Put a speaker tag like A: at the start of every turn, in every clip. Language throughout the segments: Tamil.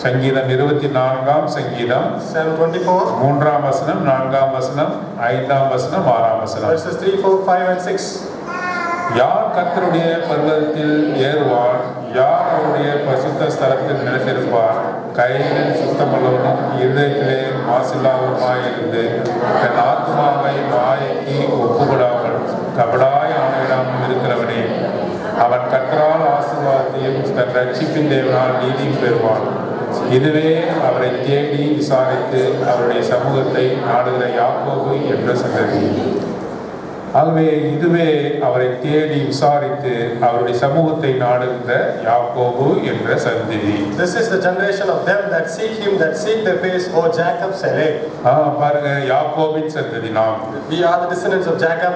A: சங்கீதம் 24ஆம் சங்கீதம்
B: Psalm 24
A: 3ஆம் வசனம் 4ஆம் வசனம் 5ஆம் வசனம் 6ஆம் வசனம்.
B: verses 3, 4, 5 and 6.
A: யார் கர்த்தருடைய பர்வதத்தில் ஏறுவார்? யார் அவருடைய பரிசுத்த ஸ்தலத்தில் நிலைத்திருப்பார்? கைகளில் சுத்தமுள்ளவனும் இருதயத்திலே மாசில்லாதவனுமாயிருந்து தன் ஆத்மாவை மாயைக்கு ஒப்புக்கொடாமல் கபடாய் ஆணையிடாமல் இருக்கிறவனே, அவன் கர்த்தரால் ஆசீர்வாதத்தையும் தன் ரட்சிப்பின் தேவனால் நீதியும் பெறுவான். இதுவே அவரை தேடி விசாரித்து அவருடைய சமூகத்தை நாடுகிற யாக்கோபு என்ற சந்ததி. ஆகவே இதுவே அவரை தேடி விசாரித்து அவருடைய சமூகத்தை நாடுகிற யாக்கோபு என்ற சந்ததி.
B: This is the generation of them that seek him, that seek their face, O Jacob Selah.
A: பாருங்க, யாக்கோபின் சந்ததி நாம்.
B: We are the descendants of Jacob.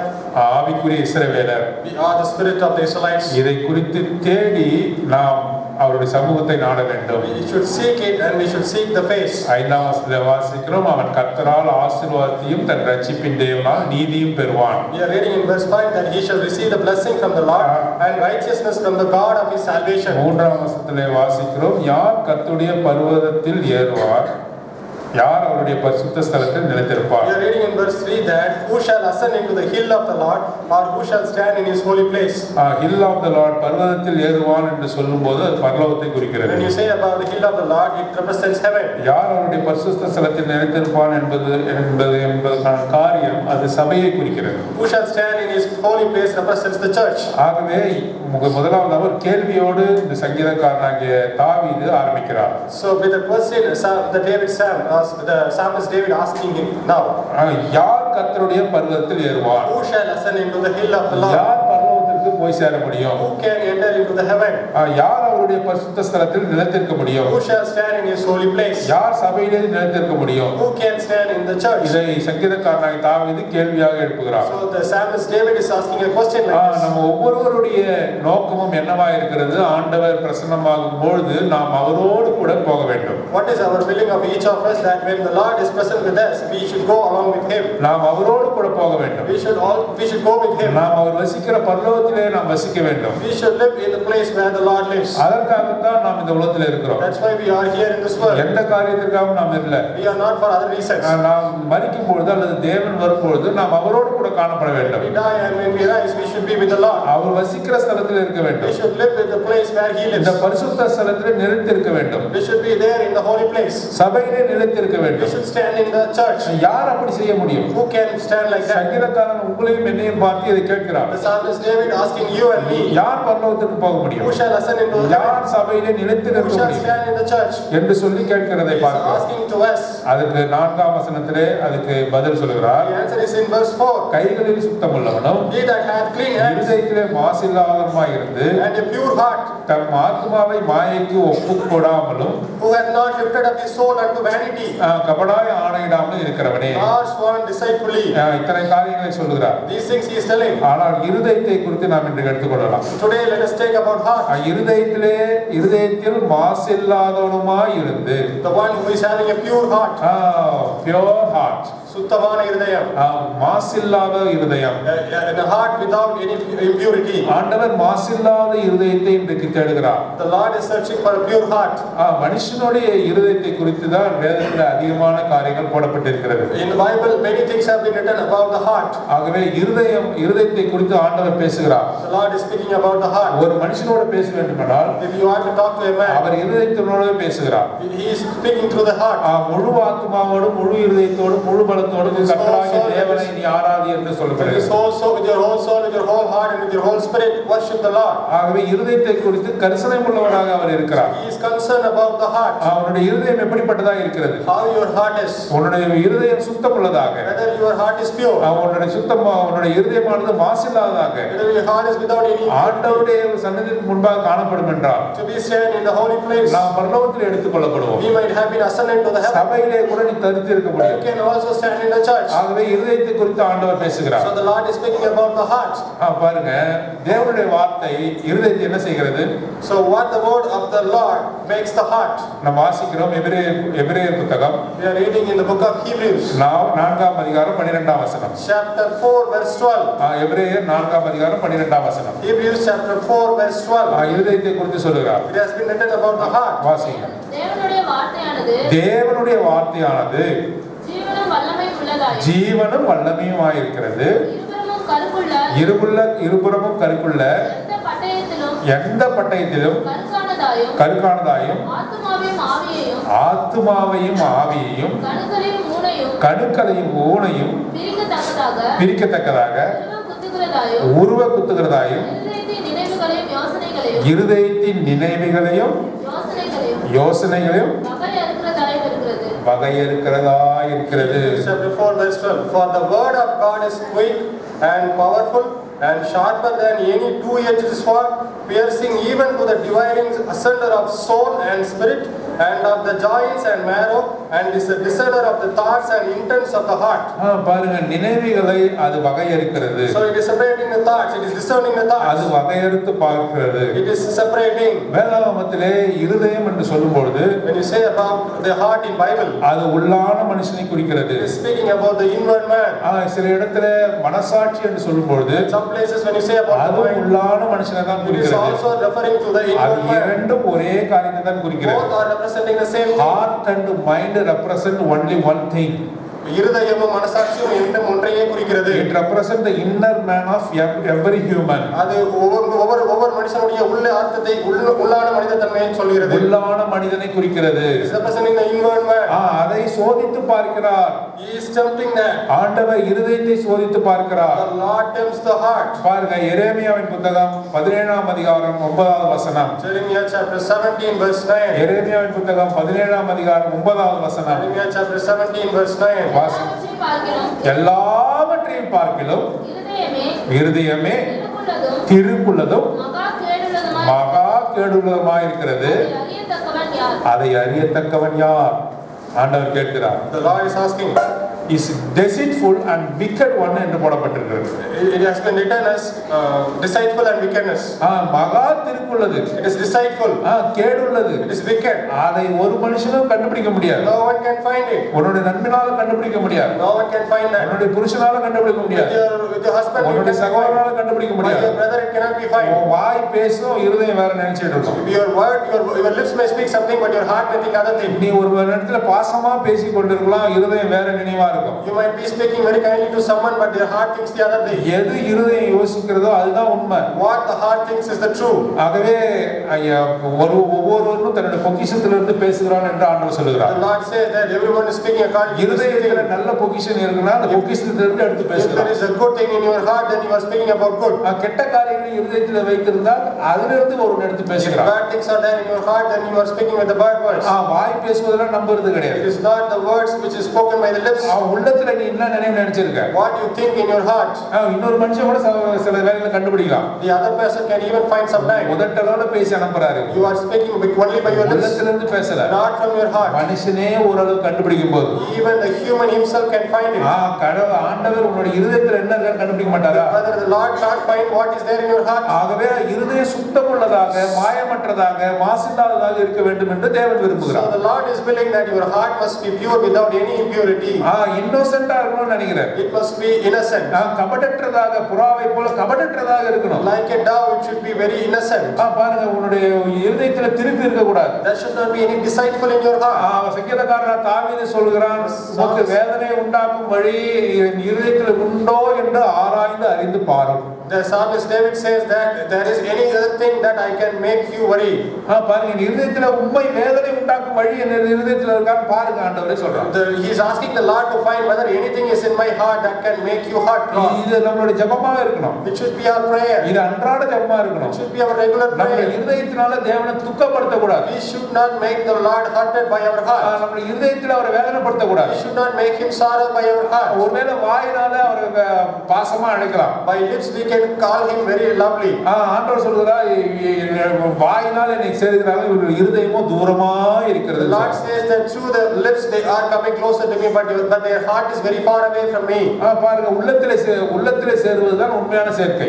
A: ஆவிக்குரிய இஸ்ரவேலர்.
B: We are the spirit of the Israelites.
A: இதை குறித்து தேடி நாம் அவருடைய சமூகத்தை நாட வேண்டும்.
B: We should seek it and we should seek the face.
A: 5ஆம் வசனத்தில் வாசிக்கிறோம், அவன் கர்த்தரால் ஆசீர்வாதத்தையும் தன் ரட்சிப்பின் தேவனால் நீதியும் பெறுவான்.
B: We are reading in verse 5 that he shall receive the blessing from the Lord and righteousness from the God of his salvation. 3ஆம் வசனத்தில் வாசிக்கிறோம், யார் கர்த்தருடைய பர்வதத்தில் ஏறுவார்? யார் அவருடைய பரிசுத்த ஸ்தலத்தில் நிலைத்திருப்பார்? We are reading in verse 3 that who shall ascend into the hill of the Lord, or who shall stand in his holy place.
A: Hill of the Lord, பர்வதத்தில் ஏறுவான் என்று சொல்லும்போது அது பரலோகத்தை குறிக்கிறது.
B: When you say about the hill of the Lord, it represents heaven.
A: யார் அவருடைய பரிசுத்த ஸ்தலத்தில் நிலைத்திருப்பான் என்பதற்கான காரியம் அது சபையை குறிக்கிறது.
B: Who shall stand in his holy place represents the church.
A: ஆகவே முதலாவது அவர் கேள்வியோடு இந்த சங்கீதக்காரனாகிய தாவீது ஆரம்பிக்கிறார்.
B: So with the question the psalmist David asking him now,
A: யார் கர்த்தருடைய பர்வதத்தில் ஏறுவார்?
B: who shall ascend into the hill of the Lord?
A: யார் பரலோகத்திற்கு போய் சேர முடியும்?
B: Who can enter into the heaven?
A: யார் அவருடைய பரிசுத்த ஸ்தலத்தில் நிலைத்திருக்க முடியும்?
B: Who shall stand in his holy place?
A: யார் சபையிலே நிலைத்திருக்க முடியும்?
B: Who can stand in the church?
A: இதை சங்கீதக்காரனாகிய தாவீது கேள்வியாக எழுப்புகிறார்.
B: So the psalmist David is asking a question like this.
A: நம்ம ஒவ்வொருவருடைய நோக்கமும் என்னவா இருக்கிறது? ஆண்டவர் பிரசன்னமாகும் பொழுது நாம் அவரோடு கூட போக வேண்டும்.
B: What is our willing of each of us, that when the Lord is present with us, we should go along with him.
A: நாம் அவரோடு கூட போக வேண்டும்.
B: We should go with him.
A: நாம் அவர் வசிக்கிற பரலோகத்திலே நாம் வசிக்க வேண்டும்.
B: We should live in the place where the Lord lives.
A: அதற்காக தான் நாம் இந்த உலகத்தில் இருக்கிறோம்.
B: That's why we are here in this world.
A: எந்த காரியத்திற்காக நாம் இல்ல.
B: We are not for other reasons.
A: நாம் மரிக்கும் பொழுது அல்லது தேவன் வரும் பொழுது நாம் அவரோடு கூட காணப்பட வேண்டும்.
B: We die and when we rise, we should be with the Lord.
A: அவர் வசிக்கிற ஸ்தலத்தில் இருக்க வேண்டும்.
B: We should live with the place where he lives.
A: இந்த பரிசுத்த ஸ்தலத்தில் நிலைத்திருக்க வேண்டும்.
B: We should be there in the holy place.
A: சபையிலே நிலைத்திருக்க வேண்டும்.
B: We should stand in the church.
A: யார் அப்படி செய்ய முடியும்?
B: Who can stand like that?
A: சங்கீதக்காரன் உங்களையும் என்னையும் பார்த்து இதை கேட்கிறார்.
B: The psalmist David asking you and me,
A: யார் பரலோகத்துக்கு போக முடியும்?
B: who shall ascend into the
A: யார் சபையிலே நிலைத்திருக்க
B: who shall
A: முடியும்
B: stand in the church?
A: என்று சொல்லி கேட்கிறதை பார்க்கிறோம்.
B: Asking to us.
A: அதுக்கு 4ஆம் வசனத்திலே அதுக்கு பதில் சொல்கிறார்.
B: The answer is in verse 4.
A: கைகளில் சுத்தமுள்ளவனும்
B: He that hath clean hands
A: இருதயத்திலே மாசில்லாதவனுமாய் இருந்து
B: and a pure heart,
A: தம் ஆத்மாவை மாயைக்கு ஒப்புக்கொடாமலும்
B: who hath not lifted up his soul unto vanity,
A: கபடாய் ஆணையிடாமல் இருக்கிறவனே.
B: nor sworn deceitfully.
A: இத்தனை காரியங்களை சொல்லுகிறார்.
B: These things he is telling.
A: ஆனால் இருதயத்தை குறித்து நாம் இன்று எடுத்துக்கொள்ளலாம்.
B: Today let us take about heart.
A: இருதயத்தில் மாசில்லாதவனுமாய் இருந்து,
B: The one who is having a pure heart.
A: Pure heart.
B: சுத்தமான இருதயம்.
A: மாசில்லாத இருதயம்.
B: And a heart without any impurity.
A: ஆண்டவர் மாசில்லாத இருதயத்தை இன்றைக்கு தேடுகிறார்.
B: The Lord is searching for a pure heart.
A: மனுஷனுடைய இருதயத்தை குறித்து தான் வேதத்தில் அதிகமான காரியங்கள் போடப்பட்டிருக்கிறது.
B: In the Bible many things have been written about the heart.
A: ஆகவே இருதயத்தை குறித்து ஆண்டவர் பேசுகிறார்.
B: The Lord is speaking about the heart.
A: ஒரு மனுஷனோடு பேச வேண்டுமானால்,
B: if you want to talk to a man,
A: அவர் இருதயத்தோடு பேசுகிறார்.
B: he is speaking through the heart.
A: முழு ஆத்மாவோடு முழு இருதயத்தோடு முழு பலத்தோடு கர்த்தராகிய தேவனை நீ ஆராதி என்று சொல்கிறது.
B: With your whole soul, with your whole heart and with your whole spirit worship the Lord.
A: ஆகவே இருதயத்தை குறித்து கரிசனை உள்ளவராக அவர் இருக்கிறார்.
B: He is concerned about the heart.
A: அவருடைய இருதயம் எப்படிப்பட்டதாக இருக்கிறது?
B: How your heart is.
A: உன்னுடைய இருதயம் சுத்தமுள்ளதாக,
B: whether your heart is pure.
A: உன்னுடைய இருதயமானது மாசில்லாததாக,
B: whether your heart is without any.
A: ஆண்டவருடைய சந்நிதிக்கு முன்பாக காணப்படும் என்றால்,
B: to be stand in the holy place.
A: நாம் பரலோகத்தில் எடுத்துக்கொள்ளப்படுவோம்.
B: we might have been ascended to the heaven.
A: சபையிலே கூட நீ தரித்து இருக்க முடியும்.
B: you can also stand in the church.
A: ஆகவே இருதயத்தை குறித்து ஆண்டவர் பேசுகிறார்.
B: so the Lord is speaking about the heart.
A: பாருங்க, தேவனுடைய வார்த்தை இருதயத்தை என்ன செய்கிறது?
B: so what the word of the Lord makes the heart.
A: நாம் வாசிக்கிறோம் எபிரேயர் புத்தகம்.
B: we are reading in the book of Hebrews.
A: 4ஆம் அதிகாரம் 12ஆம் வசனம்.
B: chapter 4 verse 12.
A: எபிரேயர் 4ஆம் அதிகாரம் 12ஆம் வசனம்.
B: Hebrews chapter 4 verse 12.
A: இருதயத்தை குறித்து சொல்கிறார்.
B: it has been written about the heart.
A: வாசிங்க.
C: தேவனுடைய
A: தேவனுடைய வார்த்தையானது
C: ஜீவனும் வல்லமையுமாயிருக்கிறது.
A: இருபுறமும் கருக்குள்ள எந்த பட்டயத்திலும் கருக்கானதாயும் ஆத்துமாவையும் ஆவியையும் கணுக்களையும் ஊனையும் பிரிக்கத்தக்கதாக உருவ குத்துகிறதாயும் இருதயத்தின் நினைவுகளையும் யோசனைகளையும் வகையறுக்கிறதாய் இருக்கிறது.
B: For the word of God is quick and powerful and sharper than any two-edged sword, piercing even to the dividing asunder of soul and spirit, and of the joints and marrow, and is the discerner of the thoughts and intents of the heart.
A: பாருங்க, நினைவுகளை அது வகையறுக்கிறது.
B: So it is separating the thoughts, it is discerning the thoughts.
A: அது வகையறுத்து பார்க்கிறது.
B: It is separating.
A: வேதாகமத்திலே இருதயம் என்று சொல்லும்போது,
B: when you say about the heart in Bible,
A: அது உள்ளான மனுஷனை குறிக்கிறது.
B: It is speaking about the inward man.
A: சில இடத்துல மனசாட்சி என்று சொல்லும்போது,
B: some places when you say about
A: அது உள்ளான மனுஷனை தான் குறிக்கிறது.
B: It is also referring to the inward man.
A: இரண்டும் ஒரே காரியத்தை தான் குறிக்கிறது.
B: Both are representing the same thing.
A: Heart and mind represent only one thing.
B: இருதயமும் மனசாட்சியும் இரண்டும் ஒன்றையே குறிக்கிறது.
A: It represent the inner man of every human.
B: அது ஒவ்வொரு மனுஷனுடைய உள்ள அர்த்தத்தை உள்ளான மனித தன்மையை சொல்கிறது.
A: உள்ளான மனிதனை குறிக்கிறது.
B: It is representing the inward man.
A: அதை சோதித்து பார்க்கிறார்.
B: He is tempting that.
A: ஆண்டவர் இருதயத்தை சோதித்து பார்க்கிறார்.
B: The Lord tempts the heart.
A: பாருங்க, எரேமியாவின் புத்தகம் 17ஆம் அதிகாரம் 9வது வசனம்.
B: Jeremiah chapter 17 verse 9.
A: எரேமியாவின் புத்தகம் 17ஆம் அதிகாரம் 9வது வசனம்.
B: Jeremiah chapter 17 verse 9.
A: எல்லாவற்றையும் பார்க்கிலும் இருதயமே திருக்குள்ளதும் மகா கேடுள்ளதுமாய் இருக்கிறது. அதை அறியத்தக்கவன் யார்? ஆண்டவர் கேட்கிறார்.
B: The Lord is asking,
A: is deceitful and wicked one என்று போடப்பட்டிருக்கிறது.
B: It has been written as deceitful and wickedness.
A: மகா திருக்குள்ளது.
B: It is deceitful.
A: கேடுள்ளது.
B: It is wicked.
A: அதை ஒரு மனுஷனும் கண்டுபிடிக்க முடியாது.
B: No one can find it.
A: உன்னுடைய நண்பனால கண்டுபிடிக்க முடியாது.
B: No one can find that.
A: உன்னுடைய புருஷனால கண்டுபிடிக்க முடியாது.
B: With your husband,
A: உன்னுடைய சகோதரனால கண்டுபிடிக்க முடியாது.
B: Your brother, it cannot be found.
A: வாய் பேசும், இருதயம் வேற நினைச்சிட்டு இருக்கும்.
B: Your word, your lips may speak something, but your heart may think other thing.
A: நீ ஒரு இடத்துல பாசமா பேசி கொண்டிருக்கலாம், இருதயம் வேற நினைவா இருக்கும்.
B: You might be speaking very kindly to someone, but your heart thinks the other thing.
A: எது இருதயம் யோசிக்கிறதோ அதுதான் உண்மை.
B: What the heart thinks is the truth.
A: ஆகவே ஒவ்வொருவரும் தன்னுடைய பொக்கிஷத்திலிருந்து பேசுகிறான் என்று ஆண்டவர் சொல்லுகிறார்.
B: The Lord says that everyone is speaking according to
A: இருதயத்துல நல்ல பொக்கிஷன் இருக்குன்னா அந்த பொக்கிஷத்திலிருந்து எடுத்து பேசுகிறார்.
B: If there is a good thing in your heart, then you are speaking about good.
A: கெட்ட காரியங்களை இருதயத்துல வைத்திருந்தால் அதிலிருந்து ஒரு எடுத்து பேசுகிறார்.
B: Bad things are there in your heart, then you are speaking with the bad words.
A: வாய் பேசுவதெல்லாம் நம்புறது கிடையாது.
B: It is not the words which is spoken by the lips.
A: உள்ளத்துல நீ என்ன நினைச்சிருக்க?
B: What you think in your heart.
A: இன்னொரு மனுஷன் கூட சில வேளையில கண்டுபிடிக்கலாம்.
B: The other person can even find some time.
A: உதட்டளவுல பேசி அனுப்புறாரு.
B: You are speaking only by your lips.
A: உள்ளத்துல இருந்து பேசல.
B: Not from your heart.
A: மனுஷனே ஓரளவு கண்டுபிடிக்கும் போது
B: even the human himself can find it.
A: கடவுள் ஆண்டவர் உங்களுடைய இருதயத்துல என்ன இருக்குன்னு கண்டுபிடிக்க மாட்டாரா?
B: Whether the Lord can't find what is there in your heart.
A: ஆகவே இருதயம் சுத்தமுள்ளதாக, மாயமற்றதாக, மாசில்லாததாக இருக்க வேண்டும் என்று தேவன் விரும்புகிறார்.
B: So the Lord is willing that your heart must be pure without any impurity.
A: இன்னோசென்ட்டா இருக்கணும்னு நினைக்கிறேன்.
B: It must be innocent.
A: கபடற்றதாக, புறாவை போல கபடற்றதாக இருக்கணும்.
B: Like a dove, it should be very innocent.
A: பாருங்க, உன்னுடைய இருதயத்துல திருப்பி இருக்க கூடாது.
B: There should not be any deceitful in your heart.
A: சங்கீதக்காரன் தாவீது சொல்கிறான், உனக்கு வேதனை உண்டாக்கும் வழி இருதயத்தில் உண்டோ என்று ஆராய்ந்து அறிந்து பாரும்.
B: The psalmist David says that there is any other thing that I can make you worry.
A: பாருங்க, இருதயத்துல உண்மை வேதனை உண்டாக்கும் வழி என்ன இருதயத்துல இருக்கான்னு பாருங்க ஆண்டவரே சொல்றார்.
B: He is asking the Lord to find whether anything is in my heart that can make you hurt.
A: இது நம்மளுடைய ஜெபமா இருக்கணும்.
B: It should be our prayer.
A: இது அன்றாட ஜெபமா இருக்கணும்.
B: It should be our regular prayer.
A: நம்ம இருதயத்தினால தேவனை துக்கப்படுத்த கூடாது.
B: We should not make the Lord hurted by our heart.
A: நம்ம இருதயத்துல அவரை வேதனைப்படுத்த கூடாது.
B: We should not make him sorrow by our heart.
A: ஒருவேளை வாயினால அவரை பாசமா அழைக்கலாம்.
B: By lips we can call him very lovely.
A: ஆண்டவர் சொல்றார், வாயினால என்னை சேருகிறார்கள், இவர்கள் இருதயமோ தூரமா இருக்கிறது.
B: The Lord says that through the lips they are coming closer to me, but their heart is very far away from me.
A: பாருங்க, உள்ளத்திலே சேருவதுதான் உண்மையான சேர்க்கை.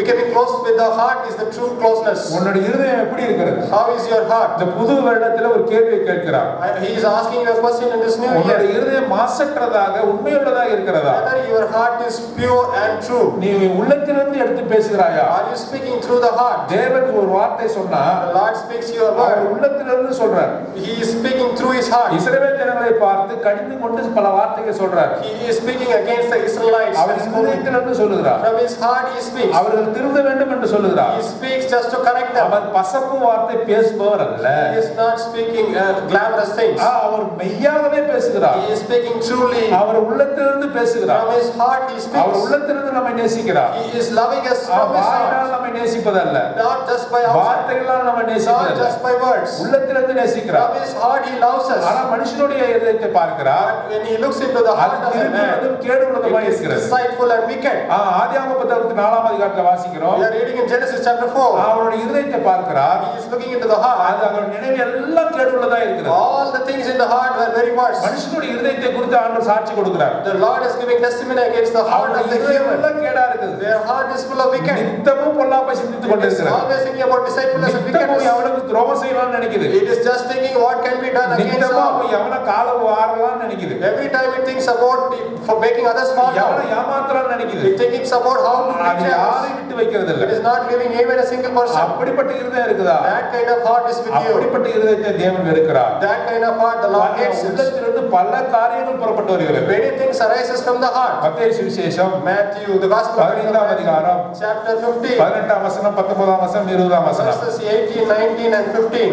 B: Becoming close with the heart is the true closeness.
A: உன்னுடைய இருதயம் எப்படி இருக்கிறது?
B: How is your heart?
A: இந்த புது வருடத்துல ஒரு கேள்வியை கேட்கிறார்.
B: He is asking you a question in this new year.
A: உன்னுடைய இருதயம் மாசற்றதாக உண்மையுள்ளதாக இருக்கிறதா?
B: Whether your heart is pure and true.
A: நீ உள்ளத்திலிருந்து எடுத்து பேசுகிறாயா?
B: Are you speaking through the heart?
A: தேவன் ஒரு வார்த்தை சொன்னா,
B: the Lord speaks your word.
A: உள்ளத்திலிருந்து சொல்றார்.
B: He is speaking heart.
A: இஸ்ரவேல் ஜனங்களை பார்த்து கடிந்து கொண்டு பல வார்த்தைகளை சொல்றார்.
B: He is speaking against the Israelites.
A: அவர் இதயத்திலிருந்து சொல்லுகிறார்.
B: From his heart he speaks.
A: அவர்கள் திருந்த வேண்டும் என்று சொல்லுகிறார்.
B: He speaks just to correct them.
A: அவர் பசப்பு வார்த்தை பேசுபவர் அல்ல.
B: He is not speaking glamorous things.
A: அவர் மெய்யாகவே பேசுகிறார்.
B: He is speaking truly.
A: அவர் உள்ளத்திலிருந்து பேசுகிறார்.
B: From his heart he speaks.
A: அவர் உள்ளத்திலிருந்து நம்மை நேசிக்கிறார்.
B: He is loving us from his heart.
A: நம்மை நேசிப்பதல்ல.
B: Not just by outside.
A: வார்த்தைகளால் நம்மை நேசிப்பதல்ல.
B: Not just by words.
A: உள்ளத்திலிருந்து நேசிக்கிறார்.
B: From his heart he loves us.
A: ஆனா மனுஷனுடைய இதயத்தை பார்க்கிறார்.
B: When he looks into the heart of man,
A: கேடுள்ளதுமாய் இருக்கிறது.
B: deceitful and wicked.
A: ஆதியாகம புத்தகத்தின் 4ஆம் அதிகாரத்தில் வாசிக்கிறோம்.
B: We are reading in Genesis chapter 4.
A: அவருடைய இதயத்தை பார்க்கிறார்.
B: He is looking into the heart.
A: அது அவருடைய நினைவு எல்லாம் கேடுள்ளதா இருக்கிறது.
B: All the things in the heart were very worse.
A: மனுஷனுடைய இதயத்தை குறித்து ஆண்டவர் சாட்சி கொடுக்கிறார்.
B: The Lord is giving testimony against the heart of the human.
A: எல்லாம் கேடா இருக்குது.
B: Their heart is full of wicked.
A: நித்தமும் பொல்லாப்பை சிந்தித்துக் கொண்டிருக்கிறது.
B: Always thinking about deceitfulness and wickedness.
A: நித்தமும் அவனுக்கு துரோகம் செய்யலாம்னு நினைக்குது.
B: It is just thinking what can be done against
A: நித்தமும் அவன கால வாரலாம்னு நினைக்குது.
B: Every time it thinks about for making others fall down.
A: அவன ஏமாத்தலாம்னு நினைக்குது.
B: It thinks about how to
A: அது யாரையும் விட்டு வைக்கிறது இல்ல.
B: It is not leaving even a single person.
A: அப்படிப்பட்ட இதயம் இருக்குதா?
B: That kind of heart is with you.
A: அப்படிப்பட்ட இதயத்தை தேவன் வெறுக்கிறார்.
B: That kind of heart the Lord hates.
A: உள்ளத்திலிருந்து பல காரியங்கள் புறப்பட்டு வருகிறது.
B: Many things arises from the heart.
A: மத்தேயு சுவிசேஷம்
B: Matthew the gospel
A: 15ஆம் அதிகாரம்
B: chapter 15
A: 18ஆம் வசனம் 19ஆம் வசனம் 20ஆம் வசனம்
B: verses 18 19 and 15.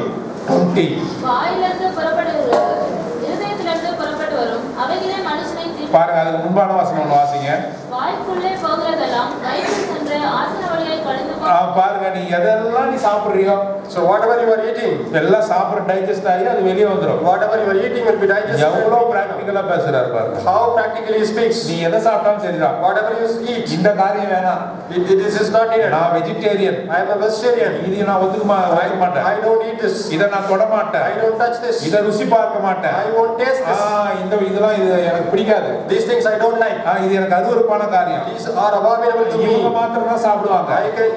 A: 20
D: வாயிலிருந்து புறப்படுகிறது இருதயத்திலிருந்து புறப்பட்டு வரும் அவைகளே மனுஷனை தீர்க்கும்.
A: பாருங்க, அதுக்கு முன்பான வசனம் ஒன்று வாசிங்க.
D: வாய்க்குள்ளே போகிறதெல்லாம் வயிற்றில் சென்று ஆசன வழியாய் கடந்து போகும்.
A: பாருங்க, நீ எதெல்லாம் நீ சாப்பிடுறியோ,
B: So whatever you are eating,
A: எல்லாம் சாப்பிட டைஜஸ்ட் ஆகி அது வெளியே வந்துரும்.
B: whatever you are eating will be digested.
A: எவ்வளவு பிராக்டிகலா பேசுறாரு பாருங்க.
B: How practically he speaks.
A: நீ எதை சாப்பிட்டாலும் சரிதான்.
B: Whatever you eat,
A: இந்த காரியம் வேணாம்.
B: this is not needed.
A: நான் vegetarian.
B: I am a vegetarian.
A: இது நான் ஒத்துக்க மாட்டேன்.
B: I don't eat this.
A: இதை நான் தொட மாட்டேன்.
B: I don't touch this.
A: இதை ருசி பார்க்க மாட்டேன்.
B: I won't taste this.
A: இதெல்லாம் இது எனக்கு பிடிக்காது.
B: These things I don't like.
A: இது எனக்கு அருவருப்பான காரியம்.
B: These are abominable to me.
A: இவங்க மாத்திரம் தான் சாப்பிடுவாங்க.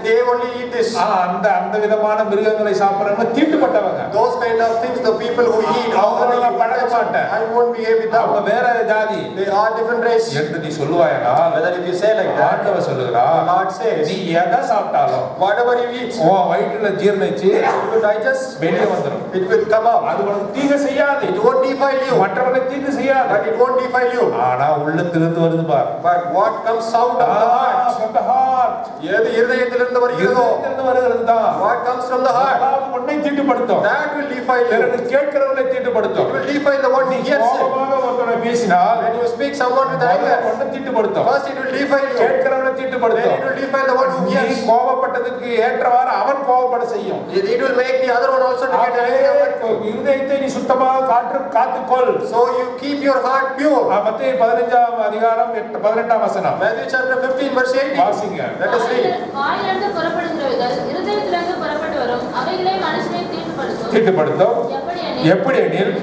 B: They only eat this.
A: அந்த விதமான மிருகங்களை சாப்பிடுறவங்க தீட்டுப்பட்டவங்க.
B: Those kind of things, the people who eat,
A: அவங்கள பழக மாட்டேன்.
B: I won't be with them.
A: அவங்க வேற ஜாதி.
B: They are different race.
A: என்று நீ சொல்லுவாயனா?
B: Whether if you say like that,
A: ஆண்டவர் சொல்லுகிறார்.
B: the Lord says,
A: நீ எதை சாப்பிட்டாலும்
B: whatever you eat,
A: உன் வயிற்றுல ஜீரணிச்சு
B: it will digest,
A: வெளியே வந்துரும்.
B: it will come out.
A: அது உனக்கு தீங்கு செய்யாது.
B: It won't defile you.
A: மற்றவர்களுக்கு தீங்கு செய்யாது.
B: But it won't defile you.
A: ஆனா உள்ளத்திலிருந்து வருது பார்.
B: But what comes out of the heart?
A: From the heart.
B: எது இருதயத்திலிருந்து வருகிறதோ,
A: இருதயத்திலிருந்து வருகிறது தான்.
B: what comes from the heart?
A: அதாவது உன்னை தீட்டுப்படுத்தும்.
B: That will defile you.
A: பிறகு கேட்கிறவனை தீட்டுப்படுத்தும்.
B: It will defile the one who hears it.
A: கோபமாக ஒருத்தனை பேசினால்
B: When you speak someone with anger,
A: உன்னை தீட்டுப்படுத்தும்.
B: first it will defile you.
A: கேட்கிறவனை
B: Then
A: தீட்டுப்படுத்தும்.
B: it will defile the one who
A: நீ
B: hears.
A: கோபப்பட்டதுக்கு ஏற்றவாறு அவன் கோபப்பட செய்யும்.
B: It will make the other one also to get angry.
A: இருதயத்தை நீ சுத்தமாக காத்துக்கொள்.
B: So you keep your heart pure.
A: மத்தேயு 15ஆம் அதிகாரம் 18ஆம் வசனம்.
B: Matthew chapter 15 verse 18.
A: வாசிங்க.
B: Let us read.
D: வாயிலிருந்து புறப்படுகிறவைகள் இருதயத்திலிருந்து புறப்பட்டு வரும் அவைகளே மனுஷனை தீட்டுப்படுத்தும்.
A: தீட்டுப்படுத்தும்.
D: எப்படி எனில்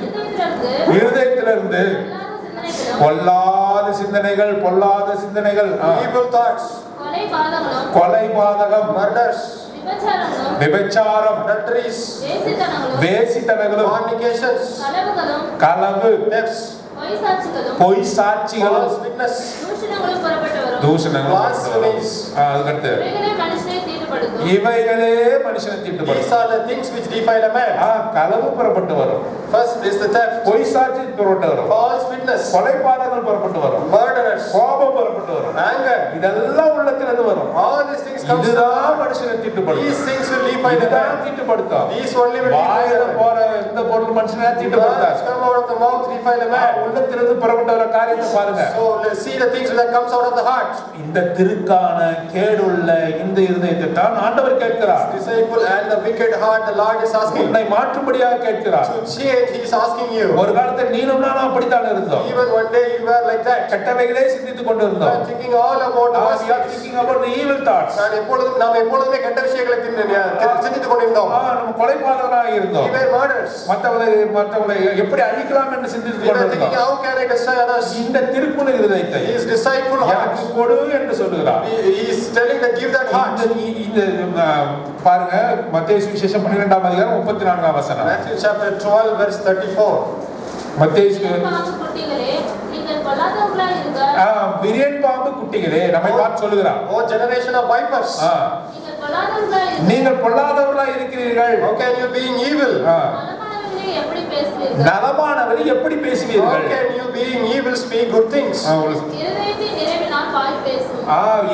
A: இருதயத்திலிருந்து பொல்லாத சிந்தனைகள்
B: Evil thoughts,
A: கொலை பாதகம்
B: murders,
A: விபச்சாரம்
B: adulteries,
A: வேசித்தனங்களும்
B: fornications,
A: களவு
B: thefts,
A: பொய் சாட்சிகளும்
B: false witness,
A: தூஷணங்களும்
B: blasphemies.
A: அதுக்கடுத்து இவைகளே மனுஷனை
B: These
A: தீட்டுப்படுத்தும்.
B: are the things which defile a man.
A: களவு புறப்பட்டு வரும்.
B: First is the theft,
A: பொய் சாட்சி புறப்பட்டு வரும்.
B: false witness,
A: கொலைபாதகங்கள் புறப்பட்டு வரும்.
B: murderers,
A: கோபம் புறப்பட்டு வரும்.
B: anger.
A: இதெல்லாம் உள்ளத்திலிருந்து வரும்.
B: All these things come from the
A: இதுதான்
B: heart.
A: மனுஷனை தீட்டுப்படுத்தும்.
B: These things will defile a
A: இதுதான்
B: man.
A: தீட்டுப்படுத்தும்.
B: These only will defile
A: வாயில
B: a man.
A: போற எந்த பொருள் மனுஷனை
B: Words
A: தீட்டுப்படுத்தாது.
B: come out of the mouth defile a man.
A: உள்ளத்திலிருந்து புறப்பட்டு வர காரியத்தை பாருங்க.
B: So let's see the things that comes out of the heart.
A: இந்த திருக்கான கேடுள்ள இந்த இருதயத்தை தான் ஆண்டவர் கேட்கிறார்.
B: Deceitful and the wicked heart, the Lord is asking.
A: உன்னை மாற்றும்படியாக கேட்கிறார்.
B: To change, He is asking you.
A: ஒரு காலத்தில் நீனும் நானும் அப்படித்தான் இருந்தோம்.
B: Even one day you were like that.
A: கெட்டவைகளே சிந்தித்துக் கொண்டு
B: You
A: இருந்தோம்.
B: are thinking all about the worst things.
A: thinking about the evil thoughts.
B: நாம் எப்பொழுதுமே கெட்ட விஷயங்களை சிந்தித்துக் கொண்டிருந்தோம்.
A: நம்ம கொலைபாதகராக இருந்தோம்.
B: We were murderers.
A: மற்றவர்களை எப்படி அழிக்கலாம் என்று சிந்தித்துக்
B: We were
A: கொண்டு
B: thinking,
A: இருந்தோம்.
B: how can I destroy others?
A: இந்த திருப்புல இருதயத்தை
B: He is deceitful heart.
A: எனக்கு கொடு என்று சொல்லுகிறார்.
B: He is telling that give that heart.
A: இந்த பாருங்க மத்தேயு சுவிசேஷம் 12ஆம் அதிகாரம் 34ஆம் வசனம்.
B: Matthew chapter 12 verse 34.
A: மத்தேயு விரியன் பாம்பு குட்டிகளே நம்மை பார்த்து சொல்லுகிறார்.
B: Oh generation of vipers.
A: நீங்கள் பொல்லாதவர்களாய் இருக்கிறீர்கள்.
B: How can you be evil?
D: பேசுவீர்கள்?
A: நலமானவரை எப்படி
B: How
A: பேசுவீர்கள்?
B: can you being evil speak good things?
D: இருதயத்தின் நிறைவினால் வாய் பேசும்.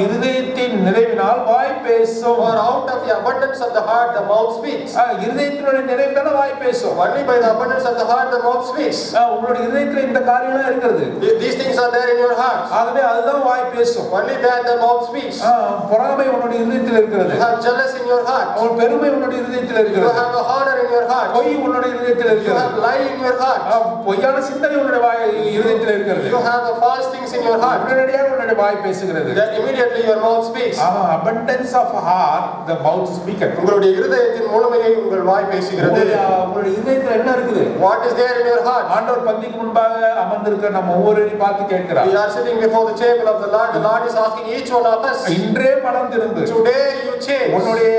A: இருதயத்தின் நிறைவினால் வாய் பேசும்.
B: For out of the abundance of the heart the mouth speaks.
A: இருதயத்தினுடைய நிறைவுதான வாய் பேசும்.
B: Only by the abundance of the heart the mouth speaks.
A: உங்களுடைய இருதயத்துல இந்த காரியம்லாம் இருக்கிறது.
B: These things are there in your heart.
A: ஆகவே அதுதான் வாய் பேசும்.
B: Only that the mouth speaks.
A: பொறாமை உன்னுடைய இருதயத்தில் இருக்கிறது.
B: You have jealous in your heart.
A: பெருமை உன்னுடைய இருதயத்தில்
B: You
A: இருக்கிறது.
B: have a honor in your heart.
A: பொய் உன்னுடைய இருதயத்தில்
B: You
A: இருக்கிறது.
B: have lie in your heart.
A: பொய்யான சிந்தனை உன்னுடைய இருதயத்தில் இருக்கிறது.
B: You have a false things in your heart.
A: உடனடியாக உன்னுடைய வாய் பேசுகிறது.
B: Then immediately your mouth speaks.
A: abundance of heart the mouth speaketh.
B: உங்களுடைய இருதயத்தின் முழுமையை உங்கள் வாய் பேசுகிறது.
A: உங்களுடைய இருதயத்தில் என்ன இருக்குது?
B: What is there in your heart?
A: ஆண்டவர் பந்திக்கு முன்பாக அமர்ந்திருக்கிற நம்ம ஒவ்வொருவரையும் பார்த்து கேட்கிறார்.
B: We are sitting before the table of the Lord. The Lord is asking each one of us.
A: இன்றே மனம் திரும்பு.
B: Today you change.
A: உன்னுடைய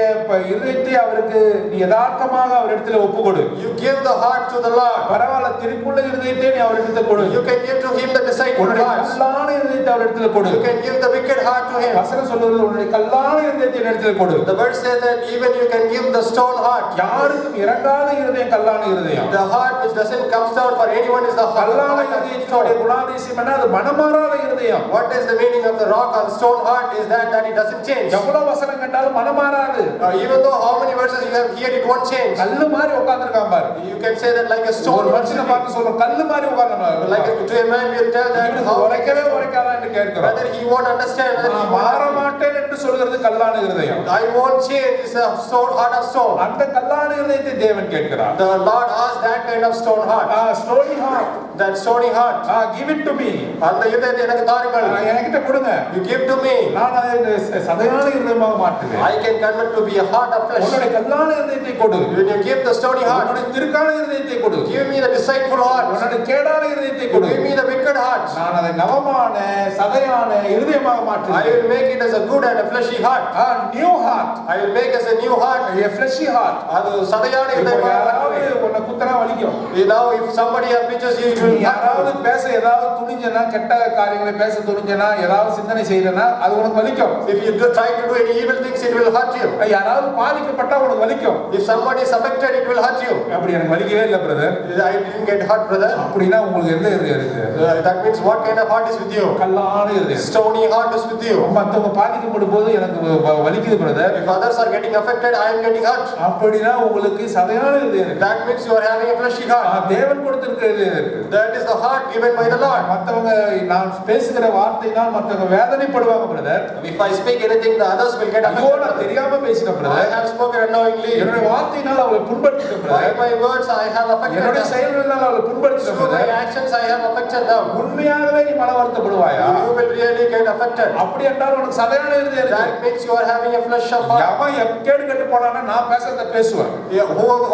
A: இருதயத்தை அவருக்கு நீ யதார்த்தமாக அவரிடத்தில் ஒப்புக்கொடு.
B: You give the heart to the Lord.
A: பரவாயில்லை, திருக்குள்ள இருதயத்தை நீ அவரிடத்தில் கொடு.
B: You can give to him the deceitful heart.
A: கல்லான இருதயத்தை அவரிடத்தில் கொடு.
B: You can give the wicked heart to him.
A: வசனம் சொல்லுகிறது உன்னுடைய கல்லான இருதயத்தை இடத்தில் கொடு.
B: The verse says that even you can give the stone heart.
A: யாருக்கும் இறங்காத இருதயம் கல்லான இருதயம்.
B: The heart which doesn't come down for anyone is the heart.
A: கல்லான இருதயத்தோட குணாதிசயம் என்ன? அது மனமாறாத இருதயம்.
B: What is the meaning of the rock or the stone heart is that it doesn't change.
A: எவ்வளவு வசனம் கேட்டாலும் மனமாறாது.
B: Even though how many verses you have here, it won't change.
A: கல்லு மாதிரி உட்கார்ந்திருக்கான் பாரு.
B: You can say that like a stone.
A: ஒரு மனுஷனை பார்த்து சொல்றோம், கல்லு மாதிரி உட்கார்ந்திருக்கான்.
B: Like to a man we will tell that how
A: உரைக்கவே உரைக்காதா என்று கேட்கிறோம்.
B: whether he won't understand, whether he
A: மாற மாட்டேன் என்று சொல்கிறது கல்லான இருதயம்.
B: I won't change is a stone heart of stone.
A: அந்த கல்லான இருதயத்தை தேவன் கேட்கிறார்.
B: The Lord asked that kind of stone heart.
A: Stony heart.
B: That stony heart.
A: Give it to me.
B: அந்த இதயத்தை எனக்கு தாருங்கள்.
A: என்கிட்ட கொடுங்க.
B: You give to me.
A: நான் அதை சதையான இருதயமாக மாற்றுவேன்.
B: I can convert to be a heart of flesh.
A: உன்னுடைய கல்லான இருதயத்தை கொடு.
B: When you give the stony heart,
A: உன்னுடைய திருக்கான இருதயத்தை கொடு.
B: give me the deceitful heart.
A: உன்னுடைய கேடான இருதயத்தை கொடு.
B: Give me the wicked heart.
A: நான் அதை நவமான சதையான இருதயமாக மாற்றுவேன்.
B: I will make it as a good and a fleshy heart.
A: New heart.
B: I will make as a new heart.
A: A fleshy heart.
B: அது சதையான இதயமாக மாற்றுவேன்.
A: உன்னை குத்தனா வலிக்கும்.
B: Now if somebody approaches you, it will
A: யாராவது பேச ஏதாவது துணிஞ்சனா, கெட்ட காரியங்களை பேச துணிஞ்சனா, ஏதாவது சிந்தனை செய்யறனா அது உனக்கு வலிக்கும்.
B: If you try to do any evil things, it will hurt you.
A: யாராவது பாதிக்கப்பட்டா உனக்கு வலிக்கும்.
B: If somebody is affected, it will hurt you.
A: அப்படி எனக்கு வலிக்கவே இல்ல brother.
B: I didn't get hurt, brother.
A: அப்படினா உங்களுக்கு எந்த இருதயம் இருக்கு?
B: That means what kind of heart is with you?
A: கல்லான இருதயம்.
B: Stony heart is with you.
A: மத்தவங்க பாதிக்கப்படும் போது எனக்கு வலிக்குது brother.
B: If others are getting affected, I am getting hurt.
A: அப்படினா உங்களுக்கு சதையான இருதயம் இருக்கு.
B: That means you are having a fleshy heart.
A: தேவன் கொடுத்திருக்கிற இருதயம் இருக்கு.
B: That is the heart given by the Lord.
A: மத்தவங்க நான் பேசுகிற வார்த்தையினால் மத்தவங்க வேதனைப்படுவாங்க brother.
B: If I speak anything, the others will get affected.
A: ஐயோ நான் தெரியாம பேசிட்டேன் brother.
B: I have spoken unknowingly.
A: என்னோட வார்த்தையினால் அவளை புண்படுத்திட்டேன்
B: By
A: brother.
B: my words, I have affected
A: என்னோட
B: them.
A: செயல்களால் அவளை புண்படுத்திட்டேன்
B: Through my
A: brother.
B: actions, I have affected them.
A: உண்மையாகவே நீ மன வருத்தப்படுவாயா?
B: You will really get affected.
A: அப்படி என்றால் உனக்கு சதையான இருதயம் இருக்கு.
B: That means you are having a flesh of heart.
A: அவன் எப்பேடு கெட்டு போனானா நான் பேசுறத பேசுவேன்.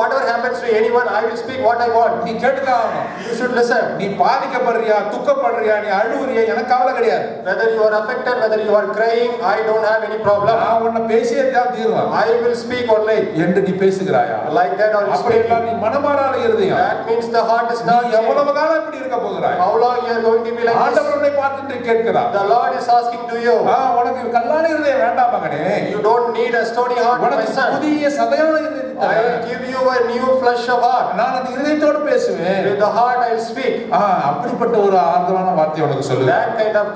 B: Whatever happens to anyone, I will speak what I want.
A: நீ கேட்டுதான்.
B: You should listen.
A: நீ பாதிக்கப்படுறியா, துக்கப்படுறியா, நீ அழுவுறியா, எனக்கு கவலை கிடையாது.
B: Whether you are affected, whether you are crying, I don't have any problem.
A: நான் உன்னை பேசியே தான் தீருவேன்.
B: I will speak only.
A: என்று நீ பேசுகிறாயா?
B: Like that or
A: அப்படி என்றால் நீ மனமாறாத இருதயம்.
B: That means the heart is
A: நீ
B: not.
A: எவ்வளவு காலம் இப்படி இருக்க போகிறாய்?
B: How long you are going to be like this?
A: ஆண்டவர் உன்னை பார்த்துட்டு கேட்கிறார்.
B: The Lord is asking to you.
A: உனக்கு கல்லான இருதயம் வேண்டாம் மகனே.
B: You don't need a stony heart, my
A: உனக்கு
B: son.
A: புதிய சதையான இருதயத்தை
B: I will give you a new flesh of heart.
A: நான் அந்த இருதயத்தோடு பேசுவேன்.
B: With the heart I will speak.
A: அப்படிப்பட்ட ஒரு ஆறுதலான வார்த்தை உனக்கு சொல்லுவேன்.
B: That kind of